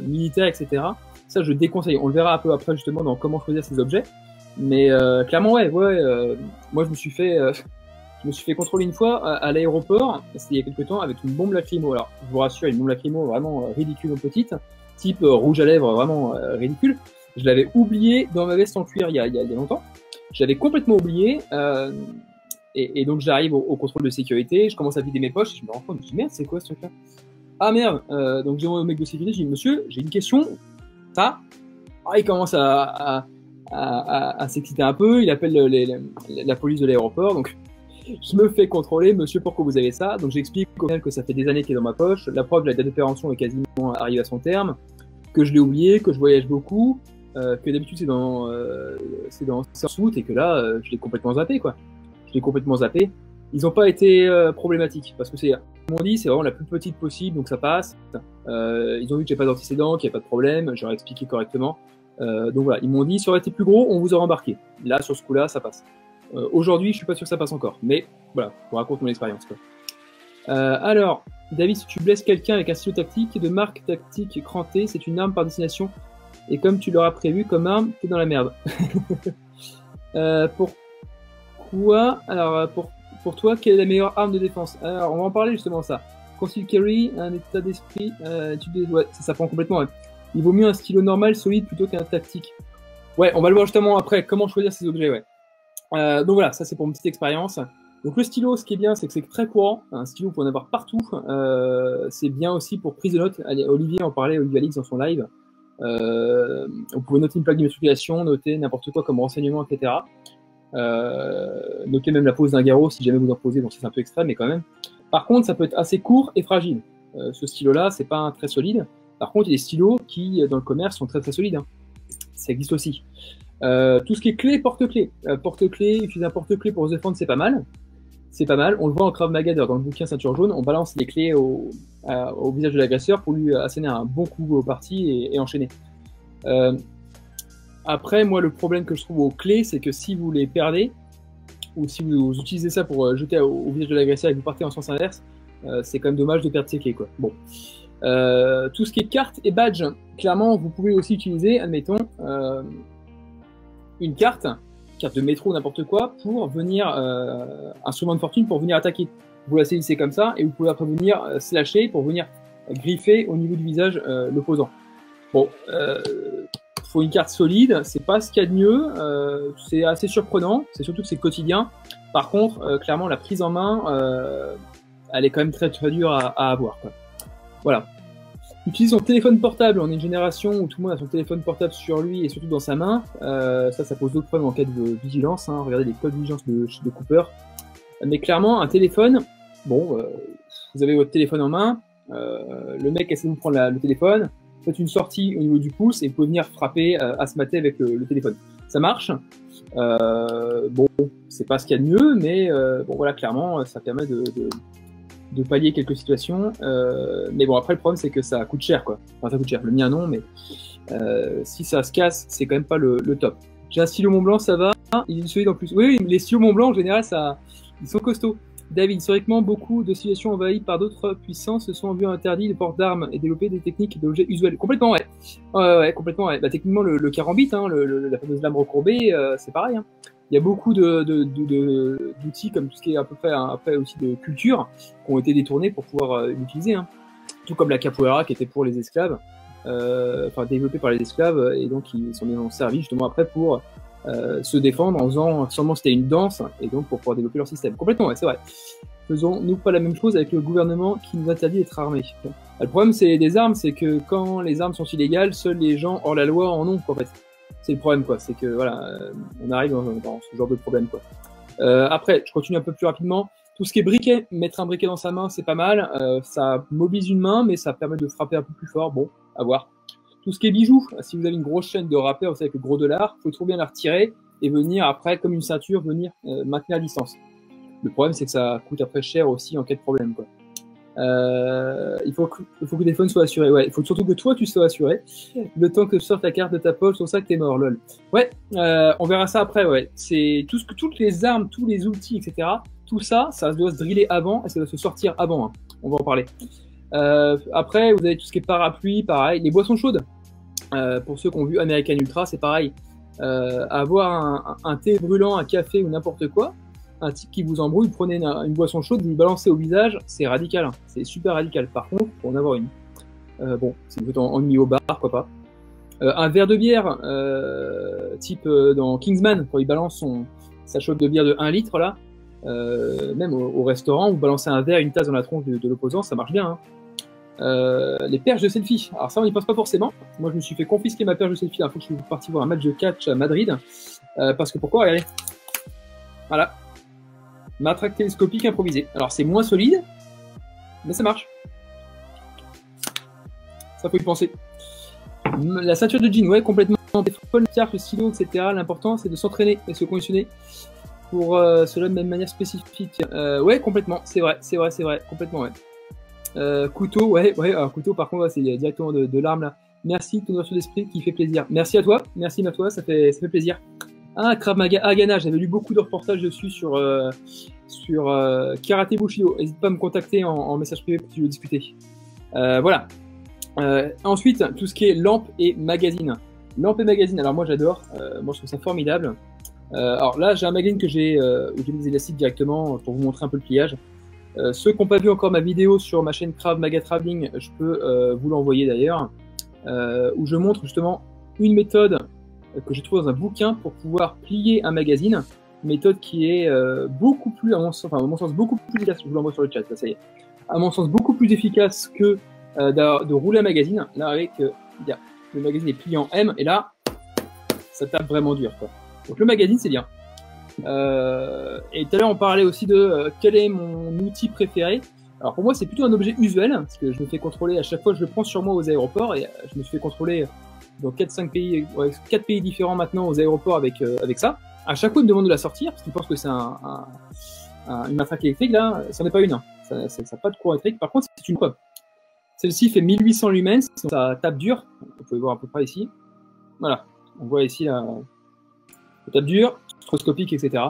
militaires, etc. Ça, je déconseille. On le verra un peu après justement dans comment choisir ces objets. Mais clairement, ouais. Moi, je me suis fait contrôler une fois à l'aéroport. C'était il y a quelques temps avec une bombe lacrymo. Alors, je vous rassure, une bombe lacrymo vraiment ridicule petite. Type rouge à lèvres, vraiment ridicule. Je l'avais oublié dans ma veste en cuir il y a longtemps. Je l'avais complètement oublié. Et donc j'arrive au contrôle de sécurité, je commence à vider mes poches, je me rends compte, je me dis merde, c'est quoi ce truc-là? Ah merde. Donc j'ai mon mec de sécurité, je dis monsieur, j'ai une question. Ça. Il commence à s'exciter un peu, il appelle la police de l'aéroport, donc je me fais contrôler, monsieur, pourquoi vous avez ça? Donc j'explique au final que ça fait des années qu'il est dans ma poche, la preuve, la date d'opération est quasiment arrivée à son terme, que je l'ai oublié, que je voyage beaucoup, que d'habitude c'est dans surfoot et que là, je l'ai complètement zappé, quoi. Je l'ai complètement zappé. ils n'ont pas été problématiques, parce que c'est, comme on dit, c'est vraiment la plus petite possible, donc ça passe. Ils ont vu que j'ai pas d'antécédent, qu'il n'y a pas de problème, j'aurais expliqué correctement. Donc voilà, ils m'ont dit, ça aurait été plus gros, on vous aurait embarqué. Là, sur ce coup-là, ça passe. Aujourd'hui, je suis pas sûr que ça passe encore, mais voilà, je vous raconte mon expérience, quoi. Alors, David, si tu blesses quelqu'un avec un stylo tactique de marque tactique cranté, c'est une arme par destination. Et comme tu l'auras prévu comme arme, t'es dans la merde. Pourquoi? Alors, pour toi, quelle est la meilleure arme de défense? Alors, on va en parler justement de ça. Conceal carry, un état d'esprit, ouais, ça prend complètement. Ouais. Il vaut mieux un stylo normal, solide, plutôt qu'un tactique. Ouais, on va le voir justement après, comment choisir ces objets, ouais. Donc voilà, ça c'est pour une petite expérience. Donc le stylo, ce qui est bien, c'est que c'est très courant. Un stylo, on peut en avoir partout. C'est bien aussi pour prise de notes. Olivier en parlait, Olivier Alix dans son live. On pouvait noter une plaque d'immatriculation, noter n'importe quoi comme renseignement, etc. Noter même la pose d'un garrot si jamais vous en posez, donc c'est un peu extrême, mais quand même. Par contre, ça peut être assez court et fragile. Ce stylo-là, c'est pas un très solide. Par contre, il y a des stylos qui, dans le commerce, sont très très solides. Hein. Ça existe aussi. Tout ce qui est clé, porte-clé. Porte-clé, utiliser un porte-clé pour se défendre, c'est pas mal. C'est pas mal. On le voit en Krav Maga, dans le bouquin Ceinture Jaune, on balance les clés au visage de l'agresseur pour lui asséner un bon coup au parti et enchaîner. Après, moi, le problème que je trouve aux clés, c'est que si vous les perdez, ou si vous utilisez ça pour jeter au visage de l'agresseur et que vous partez en sens inverse, c'est quand même dommage de perdre ces clés, quoi. Bon. Tout ce qui est carte et badge, clairement, vous pouvez aussi utiliser, admettons, une carte de métro ou n'importe quoi, pour venir, instrument de fortune pour venir attaquer. Vous la saisissez comme ça, et vous pouvez après venir slasher pour venir griffer au niveau du visage l'opposant. Bon, faut une carte solide, c'est pas ce qu'il y a de mieux, c'est assez surprenant, c'est surtout que c'est quotidien. Par contre, clairement, la prise en main, elle est quand même très très dure à avoir, quoi. Voilà. Utilise son téléphone portable. On est une génération où tout le monde a son téléphone portable sur lui et surtout dans sa main. Ça pose d'autres problèmes en cas de vigilance. Hein. Regardez les codes de vigilance de Cooper. Mais clairement, un téléphone, bon, vous avez votre téléphone en main, le mec essaie de vous prendre le téléphone, faites une sortie au niveau du pouce et vous pouvez venir frapper à ce matin avec le téléphone. Ça marche. Bon, c'est pas ce qu'il y a de mieux, mais bon, voilà, clairement, ça permet de pallier quelques situations, mais bon, après le problème c'est que ça coûte cher, quoi. Enfin, ça coûte cher, le mien non, mais si ça se casse, c'est quand même pas le top. J'ai un stylo Montblanc, ça va, il est solide en plus. Oui, les stylos Montblanc en général, ils sont costauds. David, historiquement, beaucoup de situations envahies par d'autres puissances se sont vues interdites de port d'armes et développer des techniques d'objets usuels. Complètement, ouais. Ouais, complètement, ouais. Bah, techniquement, le carambit, hein, la fameuse lame recourbée, c'est pareil, hein. Il y a beaucoup d'outils, comme tout ce qui est à peu près après aussi de culture, qui ont été détournés pour pouvoir l'utiliser. Hein. Tout comme la capoeira qui était pour les esclaves, enfin développée par les esclaves, et donc ils sont servis justement après pour se défendre en faisant seulement c'était une danse, et donc pour pouvoir développer leur système. Complètement, ouais, c'est vrai. Faisons-nous pas la même chose avec le gouvernement qui nous interdit d'être armés. Le problème c'est des armes, c'est que quand les armes sont illégales, seuls les gens hors la loi en ont, quoi, en fait. C'est le problème, quoi. C'est que voilà, on arrive dans ce genre de problème, quoi. Après, je continue un peu plus rapidement. Tout ce qui est briquet, mettre un briquet dans sa main, c'est pas mal. Ça mobilise une main, mais ça permet de frapper un peu plus fort. Bon, à voir. Tout ce qui est bijoux, si vous avez une grosse chaîne de rappeur, vous savez, avec le gros dollar, il faut trop bien la retirer et venir après, comme une ceinture, venir maintenir à distance. Le problème, c'est que ça coûte après cher aussi en cas de problème, quoi. Il faut que le téléphone soit assuré. Ouais, il faut surtout que toi tu sois assuré. Le temps que tu sortes ta carte de ta poche, c'est pour ça que t'es mort, lol. Ouais, on verra ça après. Ouais, c'est toutes les armes, tous les outils, etc. Tout ça, ça doit se driller avant et ça doit se sortir avant. Hein. On va en parler. Après, vous avez tout ce qui est parapluie, pareil. Les boissons chaudes. Pour ceux qui ont vu American Ultra, c'est pareil. Avoir un thé brûlant, un café ou n'importe quoi. Un type qui vous embrouille, prenez une boisson chaude, vous lui balancez au visage, c'est radical, hein. C'est super radical. Par contre, pour en avoir une, bon, si vous êtes en nuit au bar, pourquoi pas. Un verre de bière, type dans Kingsman, quand il balance sa shot de bière de 1 litre, là, même au restaurant, vous balancez un verre, une tasse dans la tronche de l'opposant, ça marche bien. Hein. Les perches de selfie, alors ça on n'y pense pas forcément. Moi je me suis fait confisquer ma perche de selfie, il faut que je suis parti voir un match de catch à Madrid, parce que pourquoi, regardez, voilà. Matraque télescopique improvisée. Alors c'est moins solide, mais ça marche. Ça faut y penser. La ceinture de jean, ouais, complètement. Les folles, le stylo, etc. L'important c'est de s'entraîner et se conditionner pour cela de même manière spécifique. Ouais, complètement, c'est vrai, complètement, ouais. Couteau, ouais, alors couteau, par contre, ouais, c'est directement de l'arme, là. Merci, ton ouverture d'esprit qui fait plaisir. Merci à toi, ça fait plaisir. Ah, Krav Maga Haganah, j'avais lu beaucoup de reportages dessus sur Karaté Bushido. N'hésite pas à me contacter en message privé pour que tu veux discuter. Voilà. Ensuite, tout ce qui est lampe et magazine. Lampe et magazine, alors moi j'adore, moi je trouve ça formidable. Alors là, j'ai un magazine que où j'ai mis des élastiques directement pour vous montrer un peu le pliage. Ceux qui n'ont pas vu encore ma vidéo sur ma chaîne Krav Maga Traveling, je peux vous l'envoyer d'ailleurs, où je montre justement une méthode que j'ai trouvée dans un bouquin pour pouvoir plier un magazine, méthode qui est beaucoup plus, à mon sens, beaucoup plus efficace. Je vous l'envoie sur le chat, là, ça y est. À mon sens, beaucoup plus efficace que de rouler un magazine. Là, avec le magazine est plié en M, et là, ça tape vraiment dur, quoi. Donc le magazine, c'est bien. Et tout à l'heure, on parlait aussi de quel est mon outil préféré. Alors pour moi, c'est plutôt un objet usuel, parce que je me fais contrôler à chaque fois, je le prends sur moi aux aéroports, et je me suis fait contrôler dans 4 pays différents maintenant aux aéroports avec ça. À chaque fois, ils me demandent de la sortir, parce qu'ils pensent que c'est une matraque électrique. Là, ça n'est pas une. Ça n'a pas de courant électrique. Par contre, c'est une preuve. Celle-ci fait 1800 lumens, ça tape dur. Vous pouvez voir à peu près ici. Voilà, on voit ici la tape dur, microscopique, etc.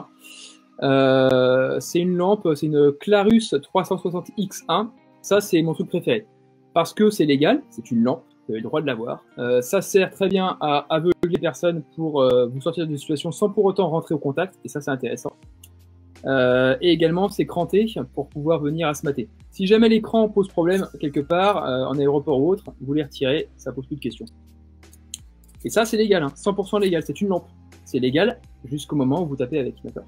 C'est une lampe, c'est une Clarus 360X1. Ça, c'est mon truc préféré. Parce que c'est légal, c'est une lampe, vous avez le droit de l'avoir. Ça sert très bien à aveugler les personnes pour vous sortir de situation sans pour autant rentrer au contact. Et ça, c'est intéressant. Et également, c'est cranté pour pouvoir venir à se mater. Si jamais l'écran pose problème quelque part, en aéroport ou autre, vous les retirez, ça pose plus de questions. Et ça, c'est légal, hein, 100% légal, c'est une lampe. C'est légal jusqu'au moment où vous tapez avec, d'accord.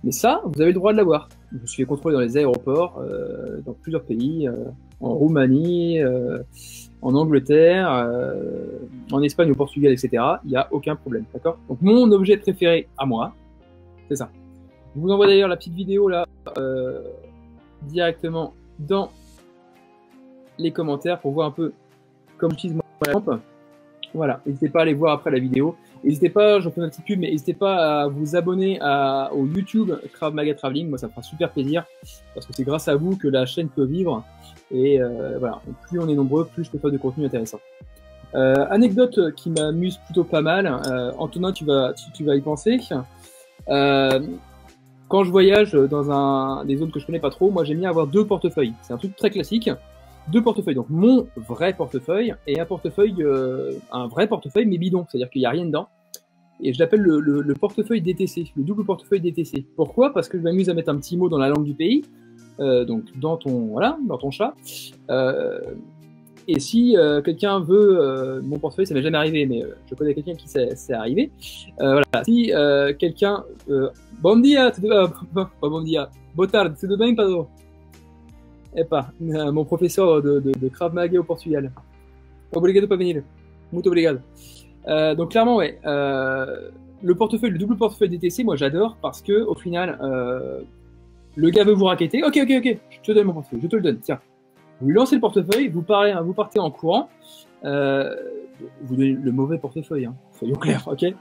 Mais ça, vous avez le droit de l'avoir. Je me suis fait contrôler dans les aéroports, dans plusieurs pays, en Roumanie, en Angleterre, en Espagne, au Portugal, etc. Il n'y a aucun problème, d'accord. Donc mon objet préféré à moi, c'est ça. Je vous envoie d'ailleurs la petite vidéo là, directement dans les commentaires pour voir un peu comment j'utilise la lampe. Voilà, n'hésitez pas à aller voir après la vidéo. N'hésitez pas, j'en fais une petite pub, mais n'hésitez pas à vous abonner au YouTube Krav Maga Traveling. Moi, ça me fera super plaisir parce que c'est grâce à vous que la chaîne peut vivre. Et voilà, plus on est nombreux, plus je peux faire de contenu intéressant. Anecdote qui m'amuse plutôt pas mal. Antonin, tu vas y penser. Quand je voyage dans des zones que je connais pas trop, moi j'aime bien avoir 2 portefeuilles. C'est un truc très classique. 2 portefeuilles, donc mon vrai portefeuille et un vrai portefeuille mais bidon, c'est-à-dire qu'il n'y a rien dedans. Et je l'appelle le portefeuille DTC, le double portefeuille DTC. Pourquoi? Parce que je m'amuse à mettre un petit mot dans la langue du pays, donc dans ton chat. Et si quelqu'un veut mon portefeuille, ça m'est jamais arrivé, mais je connais quelqu'un qui c'est arrivé. Voilà, si quelqu'un bom dia, pas bom dia, boa tarde, tudo bem, Pedro? Mon professeur de Krav Maga au Portugal. Obrigado por venir. Muito obrigado. Donc clairement, ouais, le double portefeuille DTC, moi j'adore parce que au final, le gars veut vous raqueter. Ok, je te donne mon portefeuille, je te le donne. Tiens, vous lui lancez le portefeuille, vous partez en courant. Vous donnez le mauvais portefeuille, hein, soyons clairs, ok.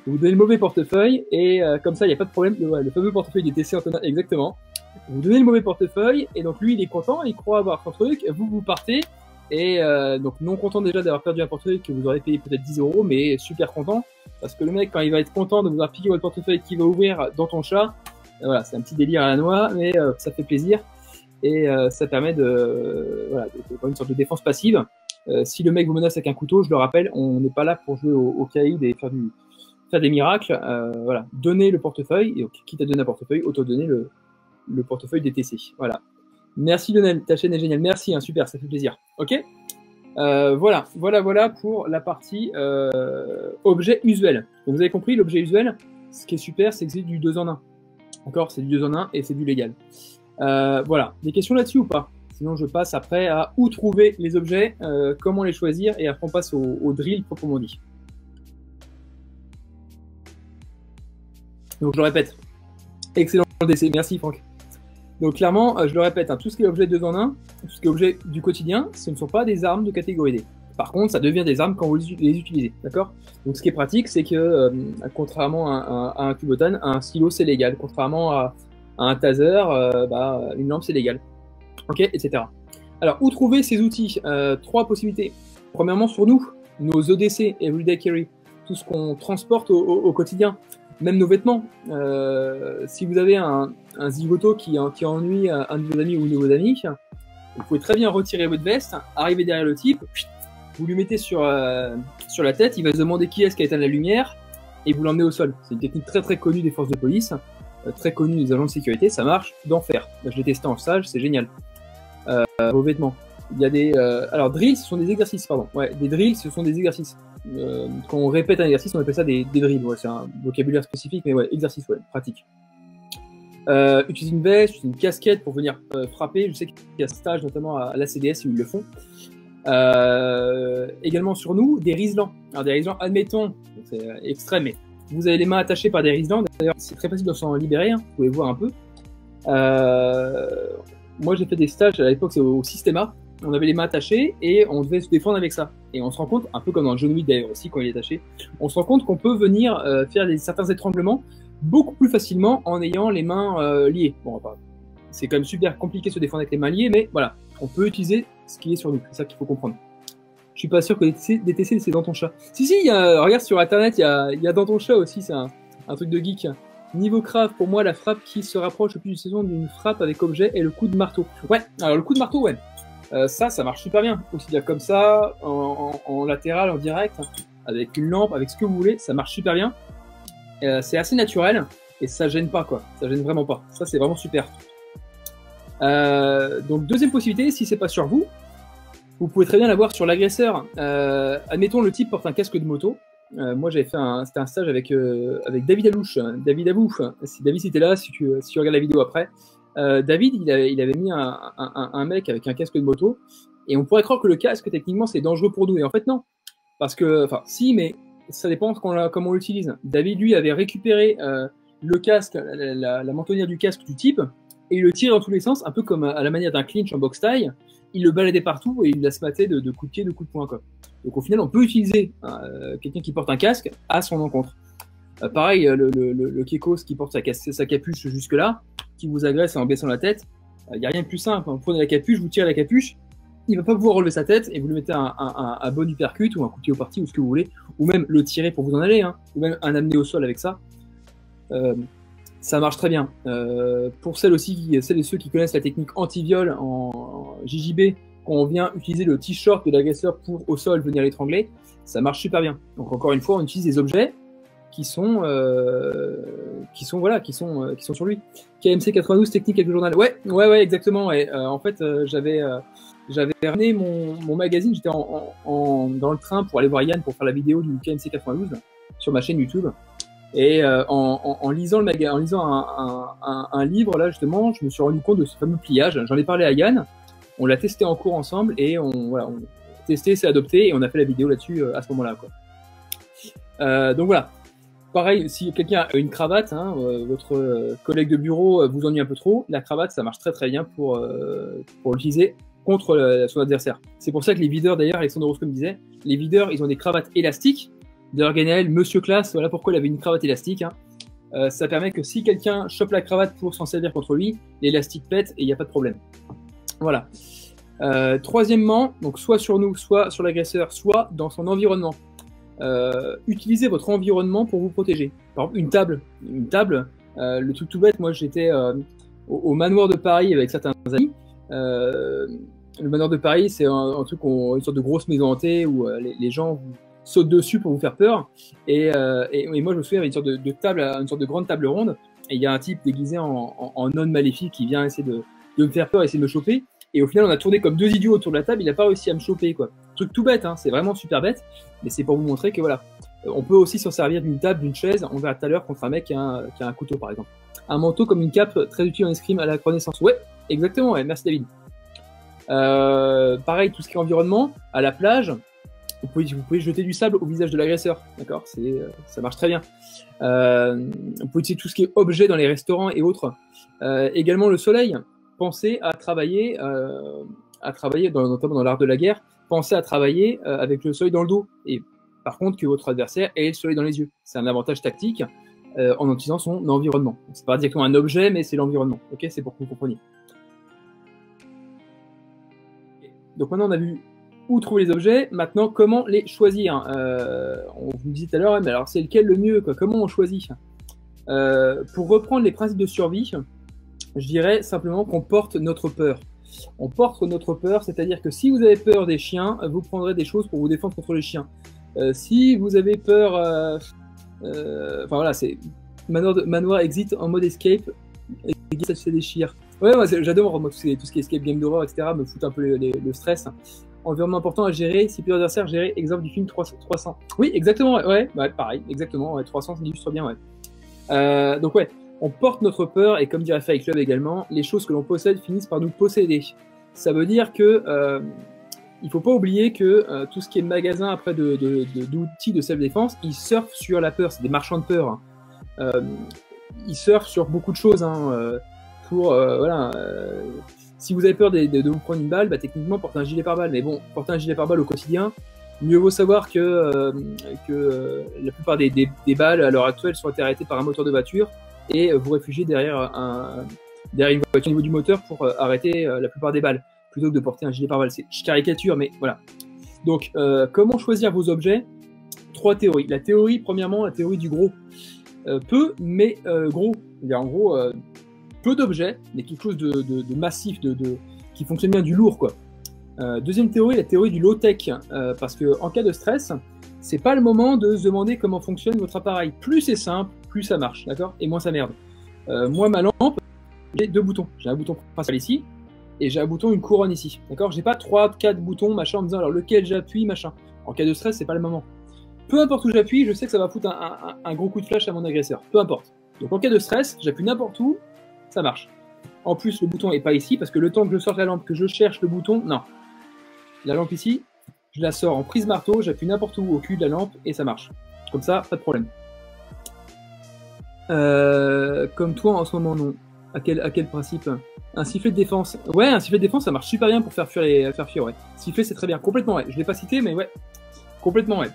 Vous donnez le mauvais portefeuille et comme ça, il n'y a pas de problème. Le fameux portefeuille DTC, Antonin, exactement. Vous donnez le mauvais portefeuille et donc lui il est content, il croit avoir son truc, vous partez et donc non content déjà d'avoir perdu un portefeuille que vous aurez payé peut-être 10 €, mais super content parce que le mec quand il va être content de vous avoir piqué votre portefeuille qu'il va ouvrir dans ton chat, voilà, c'est un petit délire à la noix mais ça fait plaisir et ça permet de une sorte de défense passive. Si le mec vous menace avec un couteau, je le rappelle, on n'est pas là pour jouer au caïd et faire des miracles, voilà, donnez le portefeuille et quitte à donner un portefeuille, auto-donner le portefeuille DTC. Voilà. Merci Lionel, ta chaîne est géniale. Merci, hein, super, ça fait plaisir. Ok. Voilà pour la partie objet usuel. Donc vous avez compris, l'objet usuel, ce qui est super, c'est que c'est du 2 en 1. D'accord, c'est du 2 en 1 et c'est du légal. Voilà. Des questions là-dessus ou pas? Sinon, je passe après à où trouver les objets, comment les choisir et après on passe au drill proprement dit. Donc je le répète. Excellent DC, merci Franck. Donc clairement, je le répète, hein, tout ce qui est objet 2 en 1, tout ce qui est objet du quotidien, ce ne sont pas des armes de catégorie D. Par contre, ça devient des armes quand vous les utilisez, d'accord? Donc ce qui est pratique, c'est que, contrairement à un cubotane, un stylo c'est légal. Contrairement à un taser, une lampe c'est légal. Ok, etc. Alors, où trouver ces outils? 3 possibilités. Premièrement, sur nous, nos EDC, Everyday Carry, tout ce qu'on transporte au quotidien, même nos vêtements. Si vous avez un zigoto qui ennuie un de vos amis ou une de vos amies, vous pouvez très bien retirer votre veste, arriver derrière le type, vous lui mettez sur la tête, il va se demander qui est-ce qui a éteint la lumière, et vous l'emmenez au sol. C'est une technique très très connue des forces de police, très connue des agents de sécurité, ça marche d'enfer. Je l'ai testé en stage, c'est génial. Vos vêtements. Il y a des... alors, drills, ce sont des exercices, pardon. Ouais, des drills, ce sont des exercices. Quand on répète un exercice, on appelle ça des drills. Ouais, c'est un vocabulaire spécifique, mais ouais, exercice, ouais, pratique. Utiliser une veste, utiliser une casquette pour venir frapper. Je sais qu'il y a stage, notamment à l'ACDS, où ils le font. Également sur nous, des riselants. Alors, des riselants, admettons, c'est extrême, mais vous avez les mains attachées par des riselants. D'ailleurs, c'est très facile de s'en libérer, hein, vous pouvez voir un peu. Moi, j'ai fait des stages à l'époque, c'est au Systema. On avait les mains attachées et on devait se défendre avec ça. Et on se rend compte, un peu comme dans le John Wick d'ailleurs aussi, quand il est attaché, on se rend compte qu'on peut venir faire certains étranglements beaucoup plus facilement en ayant les mains liées. Bon, c'est quand même super compliqué de se défendre avec les mains liées, mais voilà, on peut utiliser ce qui est sur nous. C'est ça qu'il faut comprendre. Je suis pas sûr que DTC, c'est dans ton chat. Si, regarde sur internet, il y a dans ton chat aussi, c'est un truc de geek. Niveau craft, pour moi, la frappe qui se rapproche le plus du saison d'une frappe avec objet est le coup de marteau. Ouais, alors le coup de marteau, ouais. Ça marche super bien. Aussi bien comme ça, en latéral, en direct, avec une lampe, avec ce que vous voulez, ça marche super bien. C'est assez naturel et ça gêne pas, quoi. Ça gêne vraiment pas. Ça, c'est vraiment super. Donc, deuxième possibilité, si c'est pas sur vous, vous pouvez très bien l'avoir sur l'agresseur. Admettons, le type porte un casque de moto. Moi, j'avais fait c'était un stage avec David Alouche, David Abou. Si David était là, si tu regardes la vidéo après, David, il avait mis un mec avec un casque de moto, et on pourrait croire que le casque, techniquement, c'est dangereux pour nous. Et en fait, non. Parce que, enfin, si, mais ça dépend comment on l'utilise. David, lui, avait récupéré le casque, la mentonnière du casque du type, et il le tire dans tous les sens, un peu comme à la manière d'un clinch en boxe taille. Il le baladait partout et il la smattait de coups de pied, de coups de poing, quoi. Donc au final, on peut utiliser quelqu'un qui porte un casque à son encontre. Pareil, le Kekos qui porte sa capuche jusque-là, qui vous agresse en baissant la tête, il n'y a rien de plus simple. Vous prenez la capuche, vous tirez la capuche, il ne va pas pouvoir relever sa tête et vous lui mettez un bon uppercut ou un coup de pied au parti ou ce que vous voulez, ou même le tirer pour vous en aller, hein, ou même un amener au sol avec ça. Ça marche très bien. Pour celles et ceux qui connaissent la technique anti-viol en JJB, quand on vient utiliser le t-shirt de l'agresseur pour au sol venir l'étrangler, ça marche super bien. Donc encore une fois, on utilise des objets qui sont sur lui. KMC 92 technique avec le journal. Ouais, exactement. Ouais. En fait, j'avais ramené mon magazine. J'étais dans le train pour aller voir Yann pour faire la vidéo du KMC 92 sur ma chaîne YouTube. Et en lisant un livre là justement, je me suis rendu compte de ce fameux pliage. J'en ai parlé à Yann. On l'a testé en cours ensemble et on a testé, c'est adopté et on a fait la vidéo là-dessus à ce moment-là, quoi. Donc voilà. Pareil, si quelqu'un a une cravate, hein, votre collègue de bureau vous ennuie un peu trop, la cravate, ça marche très très bien pour l'utiliser contre son adversaire. C'est pour ça que les videurs, d'ailleurs, Alexandre Rose comme disait, les videurs, ils ont des cravates élastiques. D'ailleurs, Ganel, Monsieur Classe, voilà pourquoi il avait une cravate élastique. Hein. Ça permet que si quelqu'un chope la cravate pour s'en servir contre lui, l'élastique pète et il n'y a pas de problème. Voilà. Troisièmement, donc soit sur nous, soit sur l'agresseur, soit dans son environnement. Utilisez votre environnement pour vous protéger. Par exemple, une table. Le truc tout bête, moi j'étais au manoir de Paris avec certains amis. Le manoir de Paris, c'est un truc, une sorte de grosse maison hantée où les gens vous sautent dessus pour vous faire peur. Et moi je me souviens, il y avait une sorte de grande table ronde. Et il y a un type déguisé en homme maléfique qui vient essayer de me faire peur, essayer de me choper. Et au final, on a tourné comme deux idiots autour de la table. Il n'a pas réussi à me choper, quoi. Truc tout bête, hein, c'est vraiment super bête. Mais c'est pour vous montrer que voilà, on peut aussi s'en servir d'une table, d'une chaise. On verra tout à l'heure contre un mec qui a un couteau, par exemple. Un manteau comme une cape, très utile en escrime à la renaissance. Ouais, exactement. Ouais, merci David. Pareil, tout ce qui est environnement, à la plage, vous pouvez jeter du sable au visage de l'agresseur. D'accord, ça marche très bien. On peut utiliser tout ce qui est objet dans les restaurants et autres. Également le soleil. pensez à travailler notamment dans l'art de la guerre, pensez à travailler avec le soleil dans le dos. Et par contre, que votre adversaire ait le soleil dans les yeux. C'est un avantage tactique en utilisant son environnement. C'est pas directement un objet, mais c'est l'environnement. Ok, c'est pour que vous compreniez. Donc maintenant, on a vu où trouver les objets. Maintenant, comment les choisir. On vous disait tout à l'heure, mais alors c'est lequel le mieux, quoi. Comment on choisit? Pour reprendre les principes de survie, je dirais simplement qu'on porte notre peur. On porte notre peur, c'est-à-dire que si vous avez peur des chiens, vous prendrez des choses pour vous défendre contre les chiens. Si vous avez peur, enfin voilà, c'est Manoir exit en mode escape, et ça se déchire. Ouais, moi j'adore tout ce qui est escape game d'horreur, etc. me fout un peu le stress. Environnement important à gérer, si plusieurs adversaires gérer, exemple du film 300. Oui, exactement, ouais, pareil, exactement, ouais, 300 ça illustre bien, ouais. Donc ouais, on porte notre peur, et comme dirait Fight Club également, les choses que l'on possède finissent par nous posséder. Ça veut dire que il faut pas oublier que tout ce qui est magasin après d'outils de self-défense, ils surfent sur la peur, c'est des marchands de peur. Hein. Ils surfent sur beaucoup de choses. Hein, voilà, si vous avez peur de vous prendre une balle, bah, techniquement portez un gilet pare-balles. Mais bon, porter un gilet pare-balles au quotidien, mieux vaut savoir que la plupart des balles à l'heure actuelle sont arrêtées par un moteur de voiture et vous réfugiez derrière une voiture au niveau du moteur pour arrêter la plupart des balles, plutôt que de porter un gilet pare-balles. Je caricature, mais voilà. Donc, comment choisir vos objets? 3 théories. La théorie, premièrement, la théorie du gros. Peu, mais gros. C'est-à-dire, en gros, peu d'objets, mais quelque chose de massif, qui fonctionne bien, du lourd, quoi. Deuxième théorie, la théorie du low-tech. Parce qu'en cas de stress, c'est pas le moment de se demander comment fonctionne votre appareil. Plus c'est simple, plus ça marche, d'accord? Et moins ça merde. Moi, ma lampe, j'ai 2 boutons. J'ai un bouton principal ici, et j'ai un bouton, une couronne ici, d'accord? J'ai pas 3-4 boutons, machin, en me disant alors lequel j'appuie, machin. En cas de stress, c'est pas le moment. Peu importe où j'appuie, je sais que ça va foutre un gros coup de flash à mon agresseur. Peu importe. Donc en cas de stress, j'appuie n'importe où, ça marche. En plus, le bouton est pas ici, parce que le temps que je sorte la lampe, que je cherche le bouton, non. La lampe ici, je la sors en prise marteau, j'appuie n'importe où au cul de la lampe, et ça marche. Comme ça, pas de problème. Comme toi, en ce moment, non. À quel principe? Un sifflet de défense. Ouais, un sifflet de défense, ça marche super bien pour faire fuir, ouais. Sifflet, c'est très bien. Complètement, ouais. Je l'ai pas cité, mais ouais. Complètement, ouais.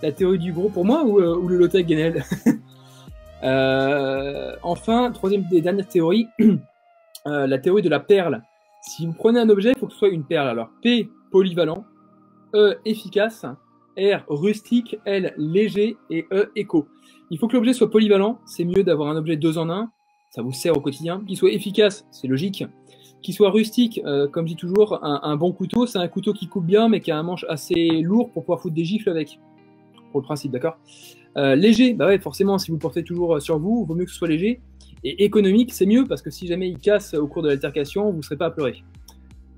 La théorie du gros pour moi, ou le low-tech Guenel? Enfin, troisième des dernières théories, la théorie de la perle. Si vous prenez un objet, il faut que ce soit une perle. Alors, P, polyvalent, E, efficace, R, rustique, L, léger, et E, éco. Il faut que l'objet soit polyvalent, c'est mieux d'avoir un objet 2 en 1, ça vous sert au quotidien. Qu'il soit efficace, c'est logique. Qu'il soit rustique, comme je dis toujours, un bon couteau, c'est un couteau qui coupe bien, mais qui a un manche assez lourd pour pouvoir foutre des gifles avec. Pour le principe, d'accord? Léger, bah ouais, forcément, si vous le portez toujours sur vous, il vaut mieux que ce soit léger. Et économique, c'est mieux, parce que si jamais il casse au cours de l'altercation, vous ne serez pas à pleurer.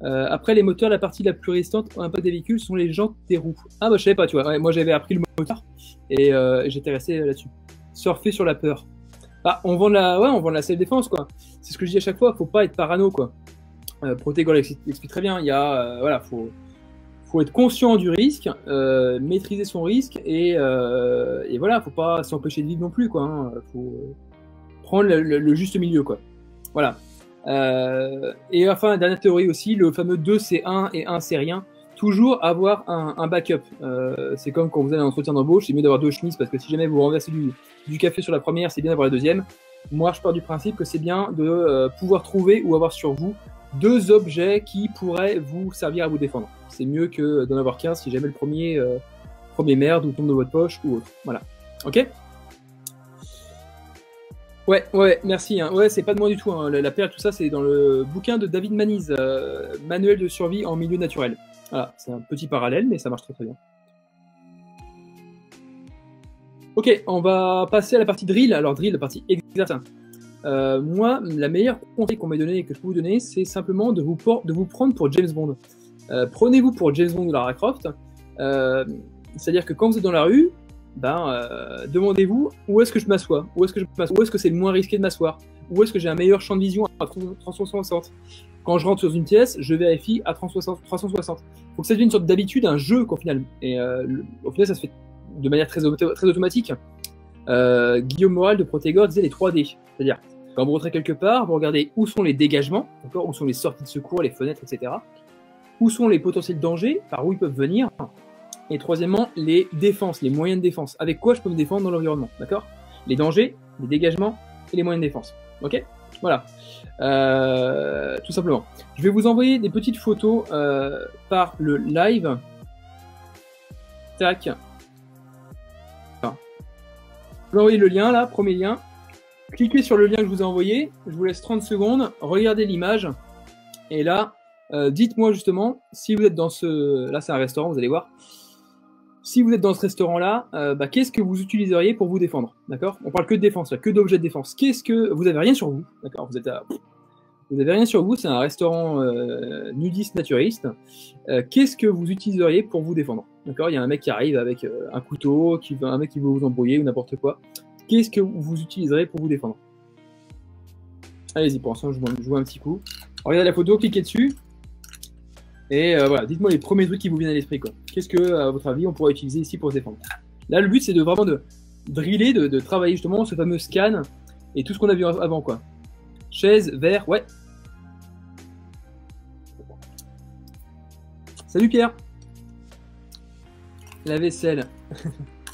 Après, les moteurs, la partie la plus résistante au impact des véhicules sont les jantes des roues. Ah bah je savais pas, tu vois. Ouais, moi j'avais appris le moteur et j'étais resté là-dessus. Surfer sur la peur. Bah, on vend de la self-défense, quoi. C'est ce que je dis à chaque fois, faut pas être parano, quoi. Protégor l'explique très bien. Il y a, voilà, faut être conscient du risque, maîtriser son risque et voilà, faut pas s'empêcher de vivre non plus, quoi. Hein. Faut prendre le juste milieu, quoi. Voilà. Et enfin, la dernière théorie aussi, le fameux 2 c'est 1 et 1 c'est rien. Toujours avoir un backup. C'est comme quand vous avez un entretien d'embauche, c'est mieux d'avoir 2 chemises parce que si jamais vous renversez du café sur la première, c'est bien d'avoir la deuxième. Moi, je pars du principe que c'est bien de pouvoir trouver ou avoir sur vous 2 objets qui pourraient vous servir à vous défendre. C'est mieux que d'en avoir 15 si jamais le premier merde ou tombe de votre poche ou autre. Voilà. Ok? Ouais, merci. Hein. Ouais, c'est pas de moi du tout. Hein. La perle, tout ça, c'est dans le bouquin de David Maniz, Manuel de survie en milieu naturel. Voilà, c'est un petit parallèle, mais ça marche très très bien. Ok, on va passer à la partie drill. Alors drill, la partie exercice. Moi, la meilleure conseil qu'on m'ait donné et que je peux vous donner, c'est simplement de vous prendre pour James Bond. Prenez-vous pour James Bond ou Lara Croft. C'est-à-dire que quand vous êtes dans la rue, demandez-vous où est-ce que je m'assois, où est-ce que c'est le moins risqué de m'asseoir, où est-ce que j'ai un meilleur champ de vision à 360. Quand je rentre dans une pièce, je vérifie à 360. Faut que ça devienne une sorte d'habitude, un jeu qu'au final. Et au final, ça se fait de manière très automatique. Guillaume Moral de Protégor disait les 3D, c'est-à-dire Quand vous rentrez quelque part, vous regardez où sont les dégagements, où sont les sorties de secours, les fenêtres, etc. Où sont les potentiels dangers, par où ils peuvent venir. Et troisièmement, les défenses, les moyens de défense. Avec quoi je peux me défendre dans l'environnement, d'accord? Les dangers, les dégagements et les moyens de défense. Ok? Voilà. Tout simplement. Je vais vous envoyer des petites photos par le live. Tac. Je vous envoyer le lien là, premier lien. Cliquez sur le lien que je vous ai envoyé. Je vous laisse 30 secondes. Regardez l'image. Et là, dites-moi justement si vous êtes dans ce... Là, c'est un restaurant, vous allez voir. Si vous êtes dans ce restaurant-là, qu'est-ce que vous utiliseriez pour vous défendre? D'accord? On parle que de défense, que d'objets de défense. Qu'est-ce que... Vous n'avez rien sur vous. D'accord? Vous n'avez rien sur vous. C'est un restaurant nudiste naturiste. Qu'est-ce que vous utiliseriez pour vous défendre? D'accord? Il y a un mec qui arrive avec un couteau, un mec qui veut vous embrouiller ou n'importe quoi. Qu'est-ce que vous utiliserez pour vous défendre? Allez-y, pour l'instant, je joue un petit coup. Regardez la photo, cliquez dessus. Et voilà, dites-moi les premiers trucs qui vous viennent à l'esprit, quoi. Qu'est-ce que, à votre avis, on pourrait utiliser ici pour se défendre? Là, le but, c'est vraiment de driller, de travailler justement ce fameux scan et tout ce qu'on a vu avant, quoi. Chaise, verre, ouais. Salut Pierre. La vaisselle.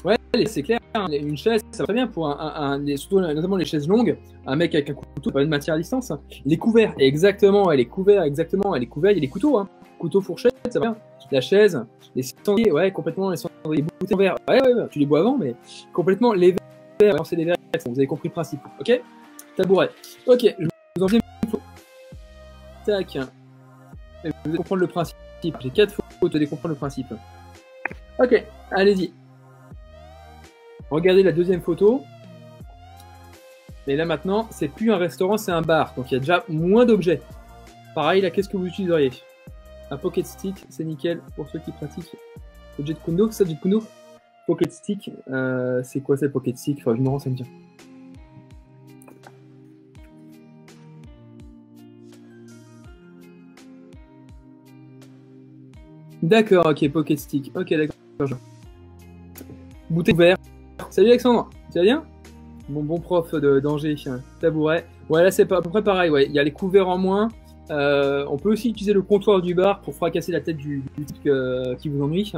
Ouais, c'est clair, hein, une chaise, ça va très bien pour surtout notamment les chaises longues, un mec avec un couteau, pas une matière à distance. Hein. Les couverts, exactement, les couverts, il y a les couteaux, hein. Couteau, fourchette, ça va bien. La chaise, les cendriers, ouais, complètement, les cendriers, les bouteilles en verre, ouais, tu les bois avant, mais complètement, les verres, c'est des verres, vous avez compris le principe, ok? Tabouret, ok, je vous en viens une photo. Tac, vous allez comprendre le principe, j'ai 4 photos, vous allez comprendre le principe. Ok, allez-y. Regardez la deuxième photo. Et là maintenant, c'est plus un restaurant, c'est un bar. Donc il y a déjà moins d'objets. Pareil, là, qu'est-ce que vous utiliseriez? Un pocket stick, c'est nickel pour ceux qui pratiquent le Jeet Kune Do. C'est ça, Jeet Kune Do? Pocket stick, c'est quoi ça, le pocket stick? Enfin, je me renseigne bien. D'accord, ok, pocket stick. Ok, d'accord. Bouteille ouverte. Salut Alexandre, tu vas bien? Mon bon prof d'Angers, tabouret. Ouais, là c'est à peu près pareil, ouais. Il y a les couverts en moins. On peut aussi utiliser le comptoir du bar pour fracasser la tête du type qui vous ennuie.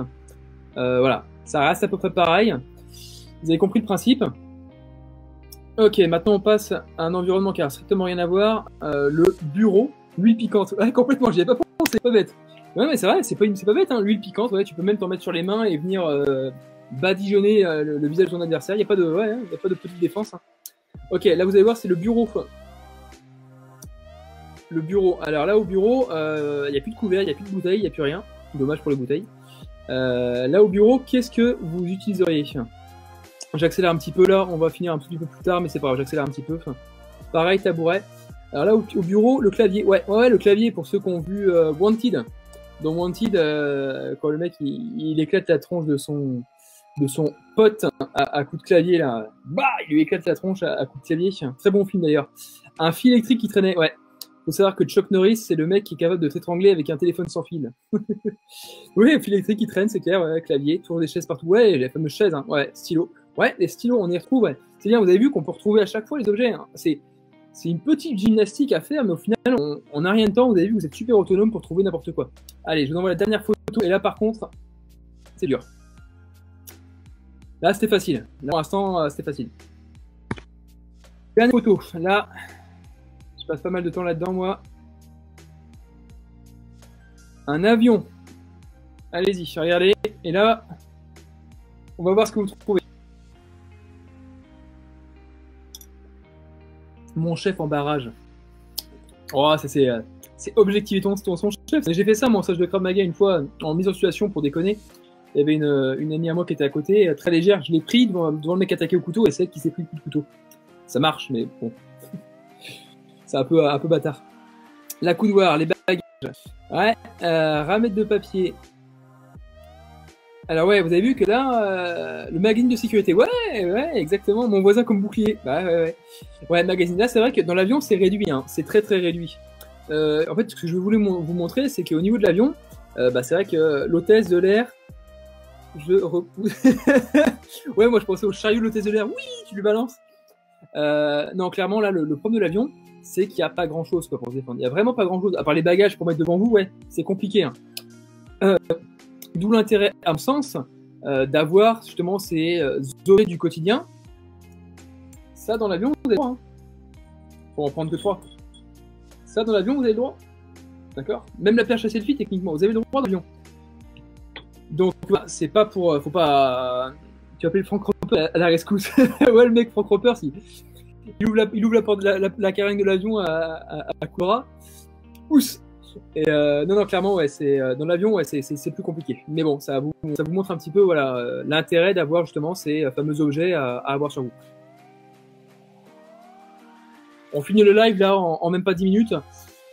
Voilà, ça reste à peu près pareil. Vous avez compris le principe? Ok, maintenant on passe à un environnement qui a strictement rien à voir. Le bureau, l'huile piquante. Ouais, complètement, j'y avais pas pensé, c'est pas bête. Ouais, mais c'est vrai, c'est pas bête, hein, l'huile piquante. Ouais, tu peux même t'en mettre sur les mains et venir badigeonner le visage de ton adversaire. Il n'y a pas de petite défense. Hein. Ok, là vous allez voir, c'est le bureau. Le bureau. Alors là, au bureau, il n'y a plus de couvert, il n'y a plus de bouteilles, il n'y a plus rien. Dommage pour les bouteilles. Là, au bureau, qu'est-ce que vous utiliseriez? J'accélère un petit peu là, on va finir un petit peu plus tard, mais c'est pas grave, j'accélère un petit peu. Pareil, tabouret. Alors là, au bureau, le clavier. Ouais, le clavier, pour ceux qui ont vu Wanted. Dans Wanted, quand le mec, il éclate la tronche de son pote à coup de clavier, là. Bah, il lui éclate la tronche à coup de clavier. Très bon film d'ailleurs. Un fil électrique qui traînait, ouais. Faut savoir que Chuck Norris, c'est le mec qui est capable de t'étrangler avec un téléphone sans fil. Oui, un fil électrique qui traîne, c'est clair, ouais, clavier, toujours des chaises partout. Ouais, les fameuses chaises, hein, ouais, stylo. Ouais, les stylos, on y retrouve, ouais. C'est bien, vous avez vu qu'on peut retrouver à chaque fois les objets. Hein. C'est une petite gymnastique à faire, mais au final, on n'a rien de temps. Vous avez vu, vous êtes super autonome pour trouver n'importe quoi. Allez, je vous envoie la dernière photo. Et là, par contre, c'est dur. Là, c'était facile. Là, pour l'instant, c'était facile. Dernière photo. Là, je passe pas mal de temps là-dedans, moi. Un avion. Allez-y, regardez. Et là, on va voir ce que vous trouvez. Mon chef en barrage. Oh, ça c'est objectiver son chef. J'ai fait ça, mon stage de Krav Maga, une fois, en mise en situation pour déconner. Il y avait une amie à moi qui était à côté, très légère. Je l'ai pris devant le mec attaqué au couteau et c'est elle qui s'est pris le coup de couteau. Ça marche, mais bon. C'est un peu bâtard. La coudoir, les bagages. Ouais, ramette de papier. Alors ouais, vous avez vu que là, le magazine de sécurité. Ouais, exactement. Mon voisin comme bouclier. Ouais. Ouais, le magazine. Là, c'est vrai que dans l'avion, c'est réduit. Hein. C'est très très réduit. En fait, ce que je voulais vous montrer, c'est qu'au niveau de l'avion, c'est vrai que l'hôtesse de l'air, je repousse. Ouais, moi je pensais au chariot de l'hôtesse de l'air. Oui, tu lui balances. Non, clairement, là, le problème de l'avion, c'est qu'il n'y a pas grand-chose pour se défendre. Il n'y a vraiment pas grand-chose. À part les bagages pour mettre devant vous, ouais, c'est compliqué. Hein. D'où l'intérêt, à mon sens, d'avoir justement ces objets du quotidien. Ça, dans l'avion, vous avez le droit. Hein. Pour en prendre que 3. Ça, dans l'avion, vous avez le droit. D'accord. Même la perche à selfie, techniquement, vous avez le droit d'avion. Donc, c'est pas pour... faut pas... Tu appelles Frank Roper à la rescousse. Ouais, le mec, Frank Roper, si... Il ouvre la porte, la carène de l'avion à Cora. Ousse. Et non, clairement, ouais, dans l'avion, ouais, c'est plus compliqué. Mais bon, ça vous montre un petit peu, voilà, l'intérêt d'avoir justement ces fameux objets à avoir sur vous. On finit le live là en même pas 10 minutes.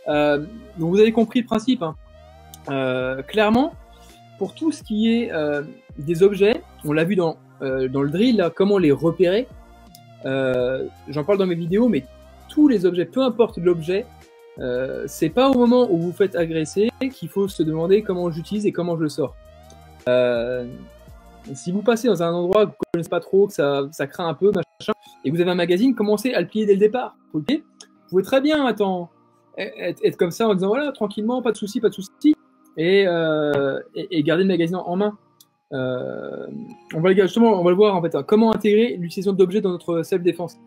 Donc vous avez compris le principe. Hein. Clairement, pour tout ce qui est des objets, on l'a vu dans le drill, là, comment les repérer. J'en parle dans mes vidéos, mais tous les objets, peu importe l'objet, c'est pas au moment où vous faites agresser qu'il faut se demander comment j'utilise et comment je le sors. Si vous passez dans un endroit que vous ne connaissez pas trop, que ça craint un peu, machin, et que vous avez un magazine, commencez à le plier dès le départ. Vous pouvez très bien être comme ça en disant voilà, tranquillement, pas de souci, et garder le magazine en main. On va le voir en fait. Hein, comment intégrer l'utilisation d'objets dans notre self-défense.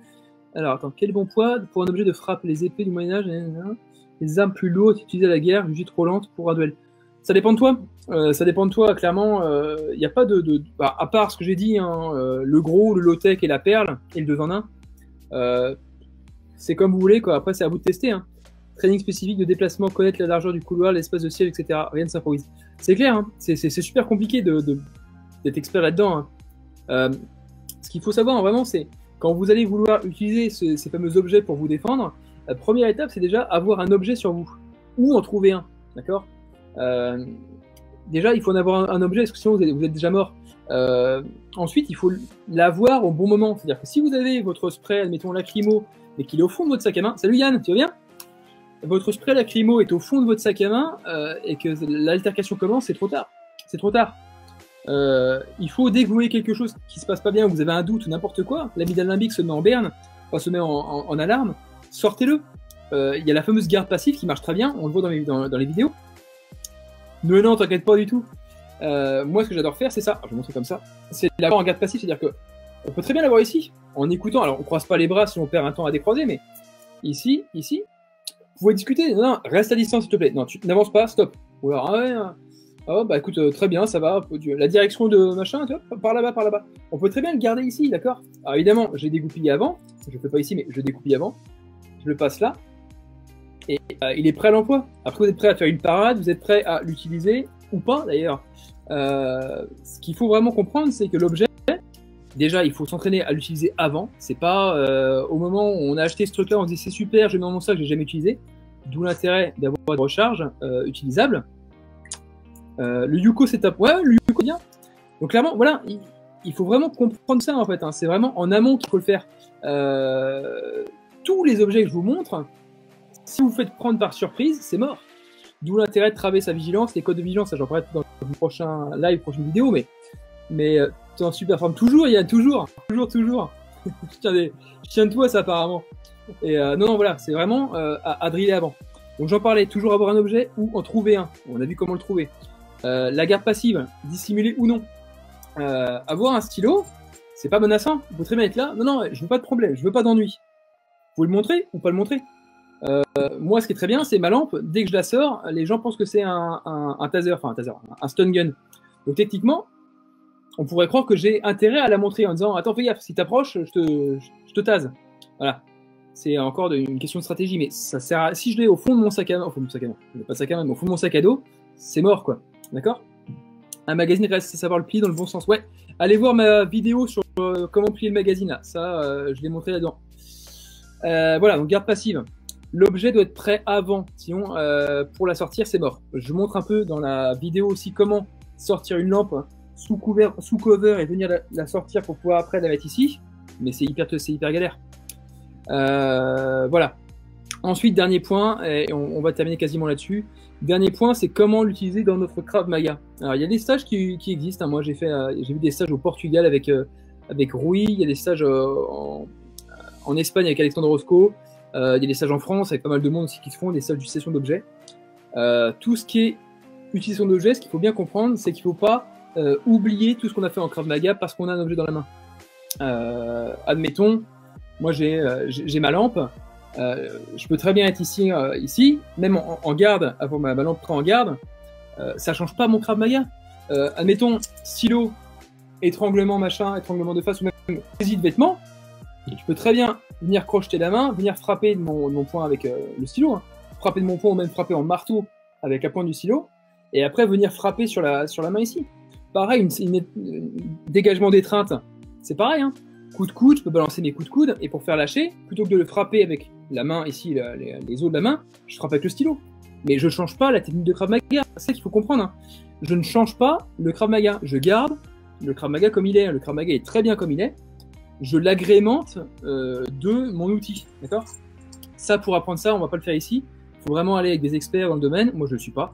Alors, attends, quel bon poids pour un objet de frappe? Les épées du Moyen-Âge, les armes plus lourdes utilisées à la guerre, jugées trop lentes pour un duel. Ça dépend de toi. Ça dépend de toi, clairement. Il n'y a pas bah, à part ce que j'ai dit, hein, le gros, le low-tech et la perle, et le 2 en 1. C'est comme vous voulez, quoi. Après, c'est à vous de tester. Hein. Training spécifique de déplacement, connaître la largeur du couloir, l'espace de ciel, etc. Rien ne s'improvise. C'est clair, hein. C'est super compliqué d'être expert là-dedans. Hein. Ce qu'il faut savoir, vraiment, c'est quand vous allez vouloir utiliser ces fameux objets pour vous défendre, la première étape, c'est déjà avoir un objet sur vous. Ou en trouver un. D'accord. Déjà, il faut en avoir un objet, parce que sinon, vous êtes déjà mort. Ensuite, il faut l'avoir au bon moment. C'est-à-dire que si vous avez votre spray, admettons lacrymo, mais qu'il est au fond de votre sac à main... Salut Yann, tu vas bien? Votre spray lacrymo est au fond de votre sac à main et que l'altercation commence, c'est trop tard. C'est trop tard. Il faut, dès que vous voyez quelque chose qui se passe pas bien, vous avez un doute ou n'importe quoi, l'amygdale limbique se met en berne, enfin se met en alarme, sortez-le. Il y a la fameuse garde passive qui marche très bien, on le voit dans les vidéos. Non, t'inquiète pas du tout. Moi, ce que j'adore faire, c'est ça. Je vais montrer comme ça. C'est l'avoir en garde passive, c'est-à-dire que on peut très bien l'avoir ici, en écoutant. Alors, on croise pas les bras si on perd un temps à décroiser, mais ici, vous pouvez discuter. Non, reste à distance, s'il te plaît. Non, tu n'avances pas, stop. Ou alors, ah ouais, oh, bah écoute, très bien, ça va. La direction de machin, tu vois, par là-bas. On peut très bien le garder ici, d'accord? Alors, évidemment, j'ai dégoupillé avant. Je le fais pas ici, mais je dégoupille avant. Je le passe là. Et il est prêt à l'emploi. Après, vous êtes prêt à faire une parade, vous êtes prêt à l'utiliser, ou pas d'ailleurs. Ce qu'il faut vraiment comprendre, c'est que l'objet, déjà, il faut s'entraîner à l'utiliser avant. C'est pas au moment où on a acheté ce truc-là, on se dit c'est super, je mets dans mon sac, j'ai jamais utilisé. D'où l'intérêt d'avoir une recharge utilisable. Le Yuko Setup, ouais, le Yuko bien. Donc clairement, voilà, il faut vraiment comprendre ça en fait. Hein. C'est vraiment en amont qu'il faut le faire. Tous les objets que je vous montre, si vous faites prendre par surprise, c'est mort. D'où l'intérêt de travailler sa vigilance, les codes de vigilance, ça j'en parlerai dans le prochain live, prochaine vidéo, mais tu es en super forme. Toujours, il y a toujours. je tiens de toi ça apparemment. Et non, voilà, c'est vraiment à driller avant. Donc j'en parlais, toujours avoir un objet ou en trouver un. On a vu comment le trouver. La garde passive, dissimulée ou non. Avoir un stylo, c'est pas menaçant. Vous pouvez très bien être là. Non, je veux pas de problème, je veux pas d'ennui. Vous pouvez le montrer ou pas le montrer. Moi, ce qui est très bien, c'est ma lampe. Dès que je la sors, les gens pensent que c'est un taser, un stun gun. Donc techniquement, on pourrait croire que j'ai intérêt à la montrer en disant attends, fais gaffe, si t'approches, je te tase. Voilà. C'est encore une question de stratégie, mais ça sert à... Si je l'ai au fond de mon sac à main, pas de sac à main, mais au fond de mon sac à dos, c'est mort, quoi. D'accord? Un magazine reste à savoir le plier dans le bon sens. Ouais. Allez voir ma vidéo sur comment plier le magazine, là. Ça, je l'ai montré là-dedans. Voilà, donc garde passive. L'objet doit être prêt avant, sinon pour la sortir, c'est mort. Je montre un peu dans la vidéo aussi comment sortir une lampe sous cover et venir la sortir pour pouvoir après la mettre ici. Mais c'est hyper galère. Voilà. Ensuite, dernier point, et on va terminer quasiment là-dessus. Dernier point, c'est comment l'utiliser dans notre Krav Maga. Alors, il y a des stages qui existent. Hein. Moi, j'ai vu des stages au Portugal avec Rui. Il y a des stages en Espagne avec Alexandre Roscoe, il y a des stages en France avec pas mal de monde aussi qui se font, des stages d'utilisation d'objets. Tout ce qui est utilisation d'objets, ce qu'il faut bien comprendre, c'est qu'il ne faut pas oublier tout ce qu'on a fait en Krav Maga parce qu'on a un objet dans la main. Admettons, moi j'ai ma lampe, je peux très bien être ici, même en garde, avant ma lampe en garde, ça change pas mon Krav Maga. Admettons, stylo, étranglement machin, étranglement de face ou même saisie de vêtements, je peux très bien venir crocheter la main, venir frapper de mon poing avec le stylo, hein, frapper de mon poing ou même frapper en marteau avec la pointe du stylo, et après venir frapper sur la main ici. Pareil, dégagement d'étreinte, c'est pareil, hein. Coup de coude, je peux balancer mes coups de coude, et pour faire lâcher, plutôt que de le frapper avec la main ici, les os de la main, je frappe avec le stylo. Mais je ne change pas la technique de Krav Maga, c'est ça qu'il faut comprendre. Hein. Je ne change pas le Krav Maga, je garde le Krav Maga comme il est. Le Krav Maga est très bien comme il est. Je l'agrémente de mon outil, d'accord? Ça, pour apprendre ça, on ne va pas le faire ici. Il faut vraiment aller avec des experts dans le domaine, moi je ne le suis pas,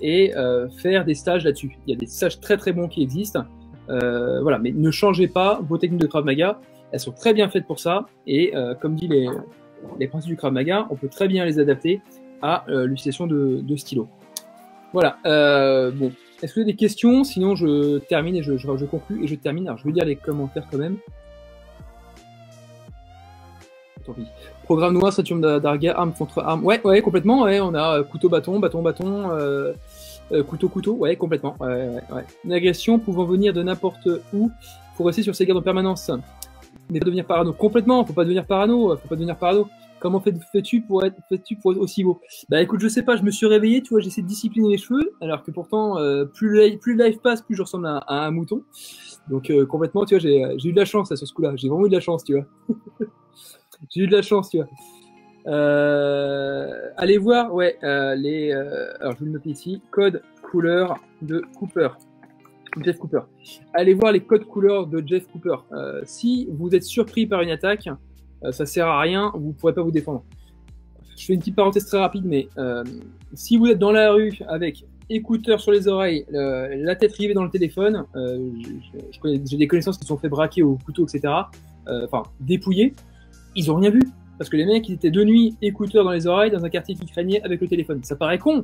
et faire des stages là-dessus. Il y a des stages très très bons qui existent. Voilà, mais ne changez pas vos techniques de Krav Maga, elles sont très bien faites pour ça, et comme dit les principes du Krav Maga, on peut très bien les adapter à l'utilisation de stylos. Voilà, bon, est-ce que vous avez des questions? Sinon je termine et je conclue et je termine. Alors je vais lire les commentaires quand même. Tant pis. Programme noir, Saturne d'Arga, arme contre arme. Ouais, complètement, ouais, on a couteau-bâton, bâton-bâton, couteau-couteau, ouais, complètement. Ouais. Une agression pouvant venir de n'importe où, faut rester sur ses gardes en permanence. Mais pas devenir parano. Complètement, faut pas devenir parano. Comment fais-tu pour être aussi beau? Bah écoute, je sais pas, je me suis réveillé, tu vois, j'essaie de discipliner les cheveux, alors que pourtant, plus le live passe, plus je ressemble à un mouton. Donc complètement, tu vois, j'ai eu de la chance là, sur ce coup-là. J'ai vraiment eu de la chance, tu vois. J'ai eu de la chance, tu vois. Allez voir, ouais, alors je vais le noter ici, code couleur de Cooper. Jeff Cooper. Allez voir les codes couleurs de Jeff Cooper. Si vous êtes surpris par une attaque, ça sert à rien, vous ne pourrez pas vous défendre. Je fais une petite parenthèse très rapide, mais si vous êtes dans la rue avec écouteurs sur les oreilles, la tête rivée dans le téléphone, j'ai des connaissances qui se sont fait braquer au couteau, etc. Enfin, dépouillés, ils n'ont rien vu. Parce que les mecs, ils étaient de nuit, écouteurs dans les oreilles, dans un quartier qui craignait avec le téléphone. Ça paraît con.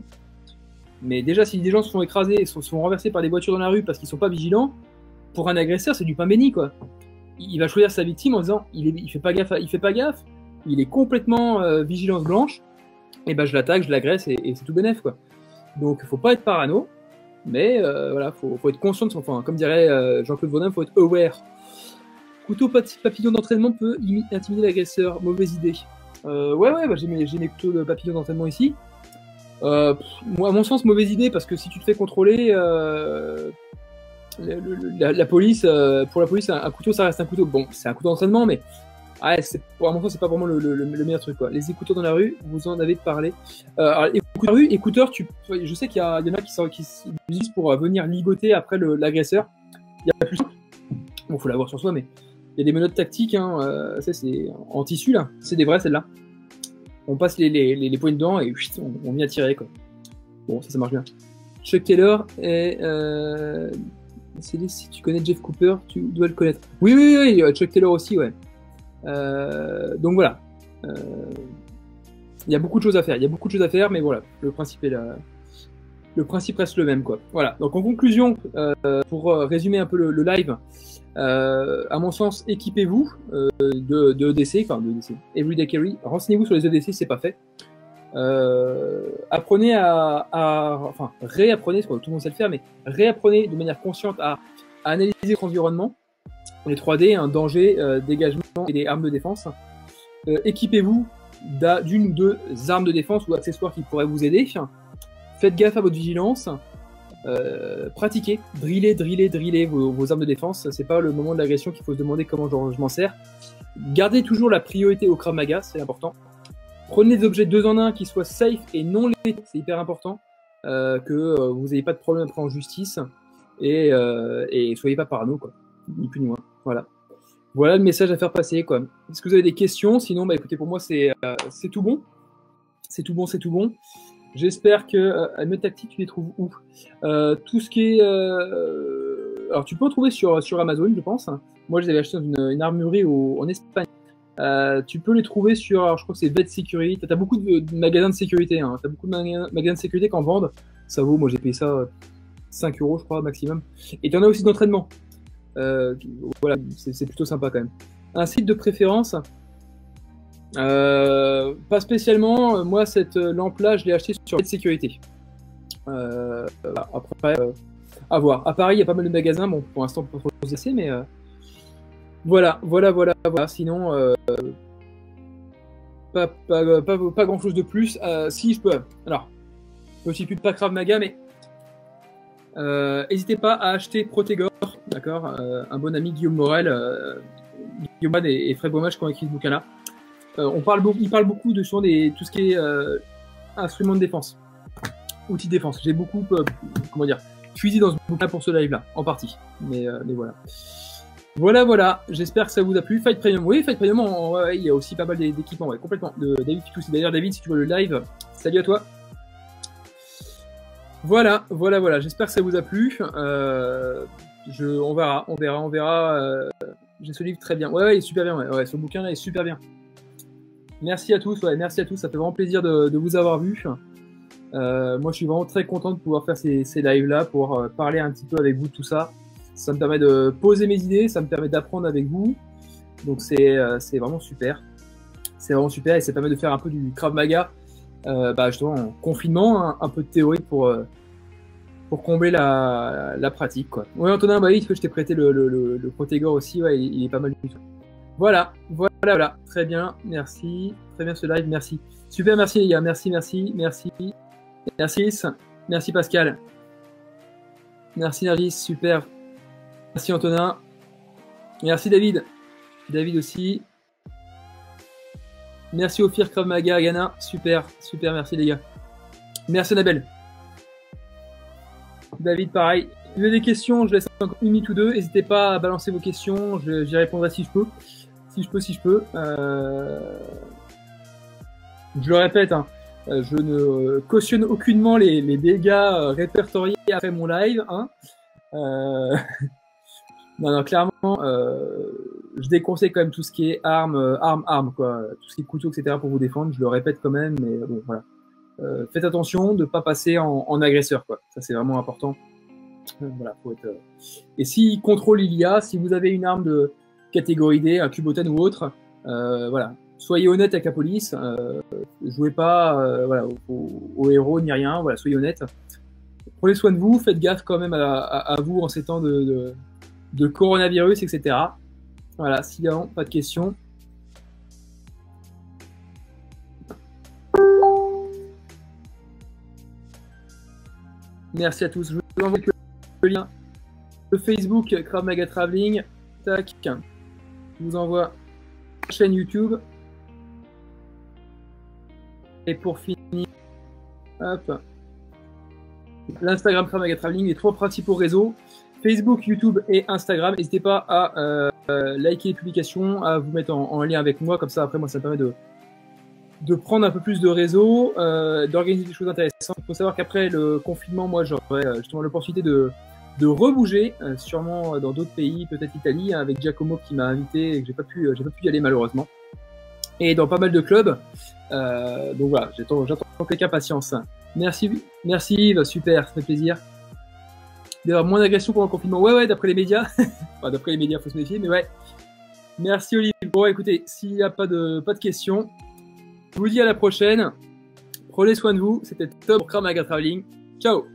Mais déjà, si des gens se font écraser, se font renverser par des voitures dans la rue parce qu'ils sont pas vigilants, pour un agresseur, c'est du pain béni, quoi. Il va choisir sa victime en disant, il fait pas gaffe, il est complètement vigilance blanche, et ben je l'attaque, je l'agresse, et c'est tout bénef, quoi. Donc, faut pas être parano, mais voilà, faut être conscient de son, enfin, comme dirait Jean-Claude Vaudin, faut être aware. Couteau papillon d'entraînement peut intimider l'agresseur, mauvaise idée. Ouais, bah, j'ai mes couteaux de papillon d'entraînement ici. Moi, à mon sens, mauvaise idée, parce que si tu te fais contrôler, la police, pour la police, un couteau, ça reste un couteau. Bon, c'est un couteau d'entraînement, mais ouais, à mon sens, c'est pas vraiment le meilleur truc, quoi. Les écouteurs dans la rue, vous en avez parlé. Alors, écouteurs, je sais qu'il y en a qui utilisent pour venir ligoter après l'agresseur. Il y a plus. Bon, faut l'avoir sur soi, mais il y a des menottes tactiques, hein, ça c'est en tissu là, c'est des vrais celles-là. On passe les points dedans et on vient tirer, quoi. Bon, ça marche bien. Chuck Taylor et si tu connais Jeff Cooper, tu dois le connaître. Oui, Chuck Taylor aussi, ouais. Donc voilà. Il y a beaucoup de choses à faire, mais voilà, le principe est là. Le principe reste le même, quoi. Voilà. Donc en conclusion, pour résumer un peu le live, à mon sens, équipez-vous de EDC, enfin de EDC, Everyday Carry. Renseignez-vous sur les EDC, c'est pas fait. Apprenez enfin réapprenez, parce que tout le monde sait le faire, mais réapprenez de manière consciente à analyser votre environnement, les 3D, un danger, dégagement et des armes de défense. Équipez-vous d'une ou deux armes de défense ou accessoires qui pourraient vous aider. Faites gaffe à votre vigilance. Pratiquez, drillez vos armes de défense. C'est pas le moment de l'agression qu'il faut se demander comment je m'en sers. Gardez toujours la priorité au Krav Maga, c'est important. Prenez des objets 2 en 1 qui soient safe et non létaux, c'est hyper important. Que vous n'ayez pas de problème après en justice. Et soyez pas parano, quoi. Ni plus ni moins. Voilà le message à faire passer, quoi. Est-ce que vous avez des questions? Sinon, bah écoutez, pour moi, c'est tout bon. C'est tout bon. J'espère que mes tactiques, tu les trouves où? Tout ce qui est... alors, tu peux en trouver sur Amazon, je pense. Moi, je les avais acheté dans une armurerie en Espagne. Tu peux les trouver sur, alors, je crois que c'est Vet Security. Tu as beaucoup de magasins de sécurité. Hein. Tu as beaucoup de magasins de sécurité qui en vendent. Ça vaut, moi j'ai payé ça 5 €, je crois, maximum. Et tu en as aussi d'entraînement. Voilà, c'est plutôt sympa quand même. Un site de préférence, pas spécialement. Moi, cette lampe-là, je l'ai achetée sur Vet Sécurité. Après, à voir. À Paris, il y a pas mal de magasins. Bon, pour l'instant, pas trop essayer, mais voilà. Sinon, pas grand-chose de plus. Si je peux. Alors, petit pub pas Krav Maga, mais n'hésitez pas à acheter Protégor, d'accord, un bon ami Guillaume Morel, Guillaume et Fred Baumage qui ont écrit ce bouquin-là. Il parle beaucoup de tout ce qui est instruments de défense, outils de défense. J'ai beaucoup, puisé dans ce bouquin pour ce live-là, en partie. Mais voilà. Voilà. J'espère que ça vous a plu. Fight Premium, oui, Fight Premium, il y a aussi pas mal d'équipements, ouais, complètement. De David Fitoussi. D'ailleurs, David, si tu vois le live, salut à toi. Voilà. J'espère que ça vous a plu. On verra. J'ai ce livre très bien. Ouais, il est super bien. Ouais, ce bouquin-là est super bien. Merci à tous. Ouais, merci à tous. Ça fait vraiment plaisir de vous avoir vu. Moi, je suis vraiment très content de pouvoir faire ces lives-là pour parler un petit peu avec vous de tout ça. Ça me permet de poser mes idées, ça me permet d'apprendre avec vous. Donc, c'est vraiment super. C'est vraiment super et ça permet de faire un peu du Krav Maga. Justement en confinement, un peu de théorie pour combler la pratique, quoi. Ouais, Antonin, oui, je t'ai prêté le Protégor aussi, ouais, il est pas mal du tout. Voilà. Très bien, merci. Très bien ce live, merci. Super, merci les gars, merci. Merci Pascal. Merci Nergis, super. Merci Antonin. Merci David. David aussi. Merci Ophir, Krav Maga, Ghana. Super, merci les gars. Merci Annabelle. David, pareil. Si vous avez des questions, je laisse encore une minute ou deux. N'hésitez pas à balancer vos questions. J'y répondrai si je peux. Si je peux. Je le répète, hein, je ne cautionne aucunement les dégâts répertoriés après mon live. Hein. Non, clairement, je déconseille quand même tout ce qui est armes, quoi, tout ce qui est couteau, etc. pour vous défendre. Je le répète quand même, mais bon, voilà. Faites attention de ne pas passer en agresseur, quoi. Ça, c'est vraiment important. Voilà, faut être. Et si contrôle il y a, si vous avez une arme de catégorie D, un Kubotan ou autre, voilà. Soyez honnête avec la police. Jouez pas, voilà, au héros ni rien. Voilà, soyez honnête. Prenez soin de vous. Faites gaffe quand même à vous en ces temps de coronavirus, etc. Voilà, sinon, pas de questions. Merci à tous. Je vous envoie le lien. Le Facebook, Krav Maga Traveling. Tac. Je vous envoie la chaîne YouTube. Et pour finir, hop, l'Instagram Krav Maga Traveling, les 3 principaux réseaux. Facebook, YouTube et Instagram. N'hésitez pas à liker les publications, à vous mettre en lien avec moi. Comme ça, après, moi, ça me permet de prendre un peu plus de réseau, d'organiser des choses intéressantes. Il faut savoir qu'après le confinement, moi, j'aurai justement l'opportunité de rebouger, sûrement dans d'autres pays, peut-être l'Italie, hein, avec Giacomo qui m'a invité et que j'ai pas pu y aller malheureusement. Et dans pas mal de clubs. Donc voilà, j'attends avec impatience. Merci Yves, super, ça fait plaisir. D'ailleurs, moins d'agression pendant le confinement. Ouais, d'après les médias. Enfin, d'après les médias, faut se méfier, mais ouais. Merci Olivier. Bon, écoutez, s'il n'y a pas de questions, je vous dis à la prochaine. Prenez soin de vous. C'était top pour Krav Maga Traveling. Ciao.